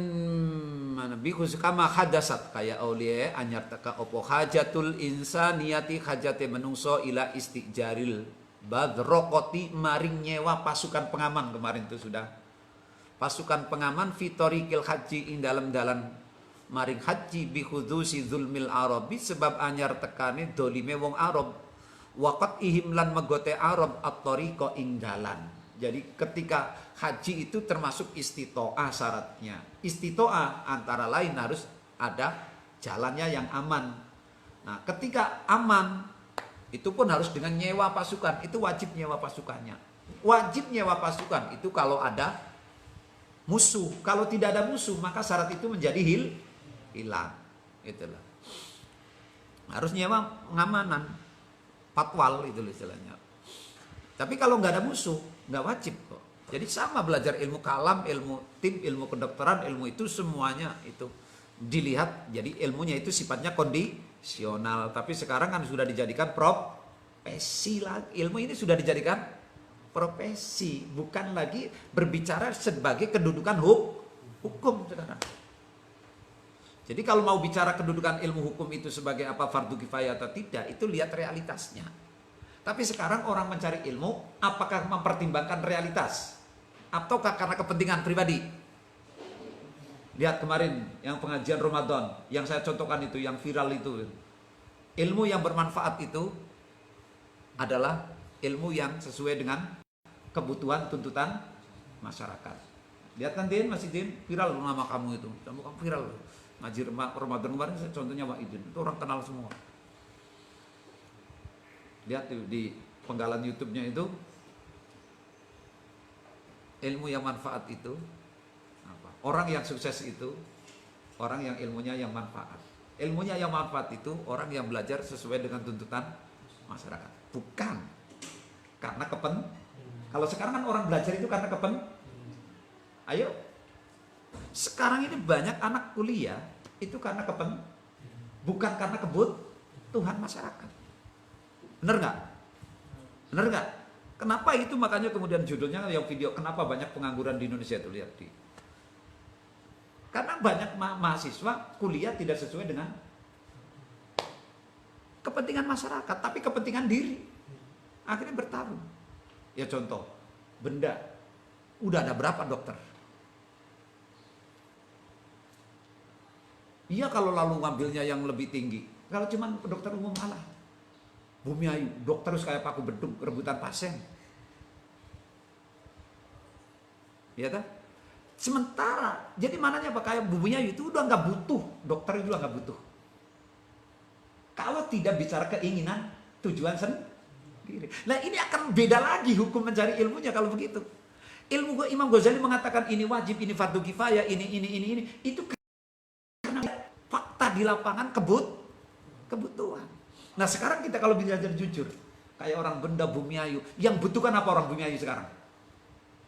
mana bikus kama hadasat kaya aulia anyar taka opo hajatul insaniyati hajate menungso ila istijaril badrokoti maring nyewa pasukan pengaman. Kemarin itu sudah pasukan pengaman fitorikil haji ing dalam maring haji bihudusi zulmil arabi, sebab anyar tekane dolime wong Arab waqat ihim lan megote Arab at-tariqa ing dalan. Jadi ketika haji itu termasuk istitoah syaratnya. Istitoah antara lain harus ada jalannya yang aman. Nah ketika aman itu pun harus dengan nyewa pasukan. Itu wajib nyewa pasukannya. Wajib nyewa pasukan itu kalau ada musuh. Kalau tidak ada musuh maka syarat itu menjadi hilang. Itulah. Harus nyewa pengamanan. Patwal itu istilahnya. Tapi kalau nggak ada musuh nggak wajib kok. Jadi sama belajar ilmu kalam, ilmu tim, ilmu kedokteran, ilmu itu semuanya itu dilihat. Jadi ilmunya itu sifatnya kondisional. Tapi sekarang kan sudah dijadikan profesi lagi. Ilmu ini sudah dijadikan profesi, bukan lagi berbicara sebagai kedudukan hukum sekarang. Jadi kalau mau bicara kedudukan ilmu hukum itu sebagai apa, fardu kifayah atau tidak, itu lihat realitasnya. Tapi sekarang orang mencari ilmu apakah mempertimbangkan realitas ataukah karena kepentingan pribadi? Lihat kemarin yang pengajian Ramadan yang saya contohkan itu, yang viral itu. Ilmu yang bermanfaat itu adalah ilmu yang sesuai dengan kebutuhan tuntutan masyarakat. Lihat kan Din, masih Din, viral nama kamu itu. Kamu viral. Ngaji Ramadan kemarin contohnya Wak Idin. Itu orang kenal semua. Lihat tuh di penggalan YouTube-nya itu, ilmu yang manfaat itu apa? Orang yang sukses itu orang yang ilmunya yang manfaat. Ilmunya yang manfaat itu orang yang belajar sesuai dengan tuntutan masyarakat. Bukan karena kalau sekarang kan orang belajar itu karena ayo, sekarang ini banyak anak kuliah itu karena bukan karena kebutuhan masyarakat. Bener nggak? Bener nggak? Kenapa itu? Makanya kemudian judulnya yang video, kenapa banyak pengangguran di Indonesia itu, lihat di. Karena banyak mahasiswa kuliah tidak sesuai dengan kepentingan masyarakat, tapi kepentingan diri. Akhirnya bertarung. Ya contoh, benda. Udah ada berapa dokter? Iya kalau lalu ngambilnya yang lebih tinggi. Kalau cuman dokter umum kalah. Bumiayu, dokter harus kayak Paku Beduk, rebutan pasien. Ya kan? Sementara, jadi mananya apa? Kayak Bumiayu itu udah nggak butuh, dokter itu udah nggak butuh. Kalau tidak bicara keinginan, tujuan sendiri. Nah ini akan beda lagi hukum mencari ilmunya kalau begitu. Ilmu Imam Ghazali mengatakan ini wajib, ini fardu kifayah, ini. Itu karena fakta di lapangan kebutuhan. Nah sekarang kita kalau belajar jujur, kayak orang benda Bumiayu, yang butuhkan apa orang Bumiayu sekarang?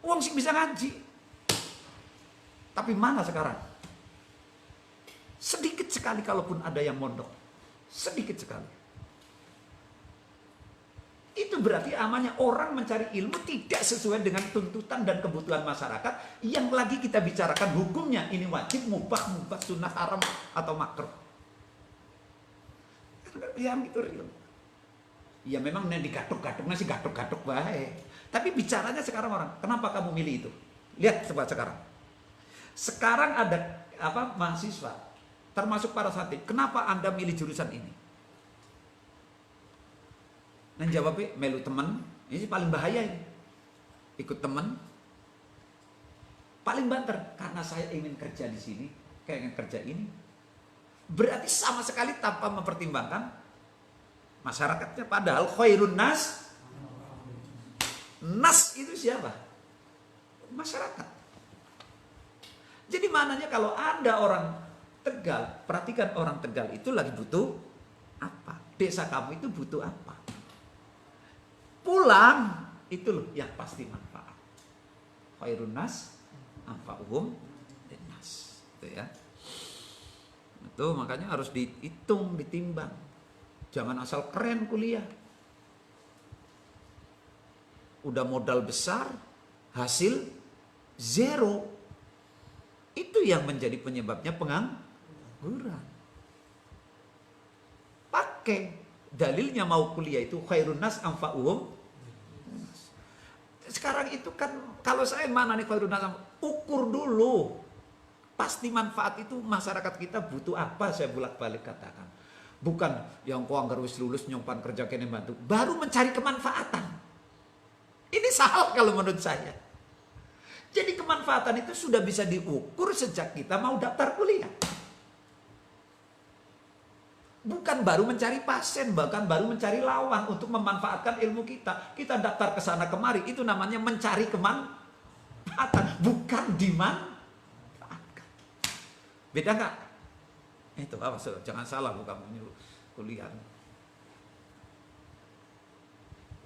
Uang sih bisa ngaji. Tapi mana sekarang? Sedikit sekali kalaupun ada yang mondok. Sedikit sekali. Itu berarti amanya orang mencari ilmu tidak sesuai dengan tuntutan dan kebutuhan masyarakat yang lagi kita bicarakan hukumnya. Ini wajib, mubah, sunnah, haram, atau makruh. Ya gitu real. Ya memang digatuk-gatuk, masih gatuk-gatuk baik. Tapi bicaranya sekarang orang, kenapa kamu milih itu? Lihat coba sekarang. Sekarang ada mahasiswa, termasuk para santri, kenapa Anda milih jurusan ini? Nah jawabnya, melu temen, ini paling bahaya ini. Ikut temen, paling banter, karena saya ingin kerja di sini, kayak ingin kerja ini. Berarti sama sekali tanpa mempertimbangkan masyarakatnya. Padahal khairun nas itu siapa? Masyarakat. Jadi mananya kalau ada orang Tegal, perhatikan orang Tegal itu lagi butuh apa? Desa kamu itu butuh apa? Pulang, itu loh yang pasti manfaat. Khairun nas anfa'uhum linnas. Itu ya. Itu makanya harus dihitung, ditimbang. Jangan asal keren kuliah. Udah modal besar, hasil zero. Itu yang menjadi penyebabnya pengangguran. Pakai dalilnya mau kuliah itu khairun nas anfa'uhum. Sekarang itu kan kalau saya mana nih khairun nas, ukur dulu. Pasti manfaat itu masyarakat kita butuh apa, saya bolak-balik katakan. Bukan yang kau anggar wis lulus nyompan kerja kene bantu, baru mencari kemanfaatan. Ini salah kalau menurut saya. Jadi kemanfaatan itu sudah bisa diukur sejak kita mau daftar kuliah. Bukan baru mencari pasien, bahkan baru mencari lawan untuk memanfaatkan ilmu kita. Kita daftar ke sana kemari, itu namanya mencari kemanfaatan, bukan dimanfaatkan. Beda nggak? Itu apa? Jangan salah bukan menyuruh kuliah.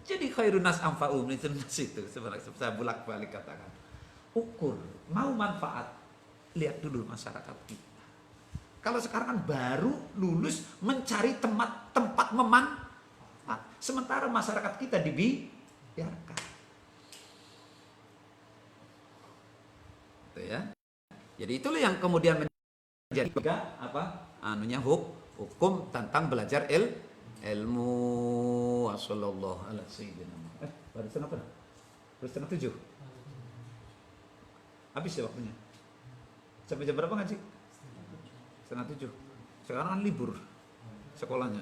Jadi khairun nas anfa'uhum itu sebenarnya saya bolak-balik katakan. Ukur, mau manfaat, lihat dulu masyarakat kita. Kalau sekarang kan baru lulus mencari tempat memanfaat, sementara masyarakat kita dibiarkan. Itu ya. Jadi itulah yang kemudian menjadi hukum tentang belajar ilmu. Wassallallahu ala sayyidina Muhammad. Barusan apa? Baru 6:30. Habis ya waktunya. Sampai jam berapa ngaji? 6:30. Sekarang kan libur sekolahnya.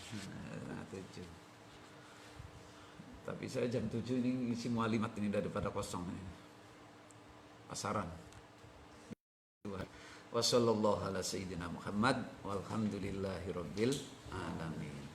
Setengah 7. Tapi saya jam 7 ini isi mualimat ini daripada kosong ini. Pasaran. Wassallallahu ala sayyidina Muhammad walhamdulillahi rabbil alamin.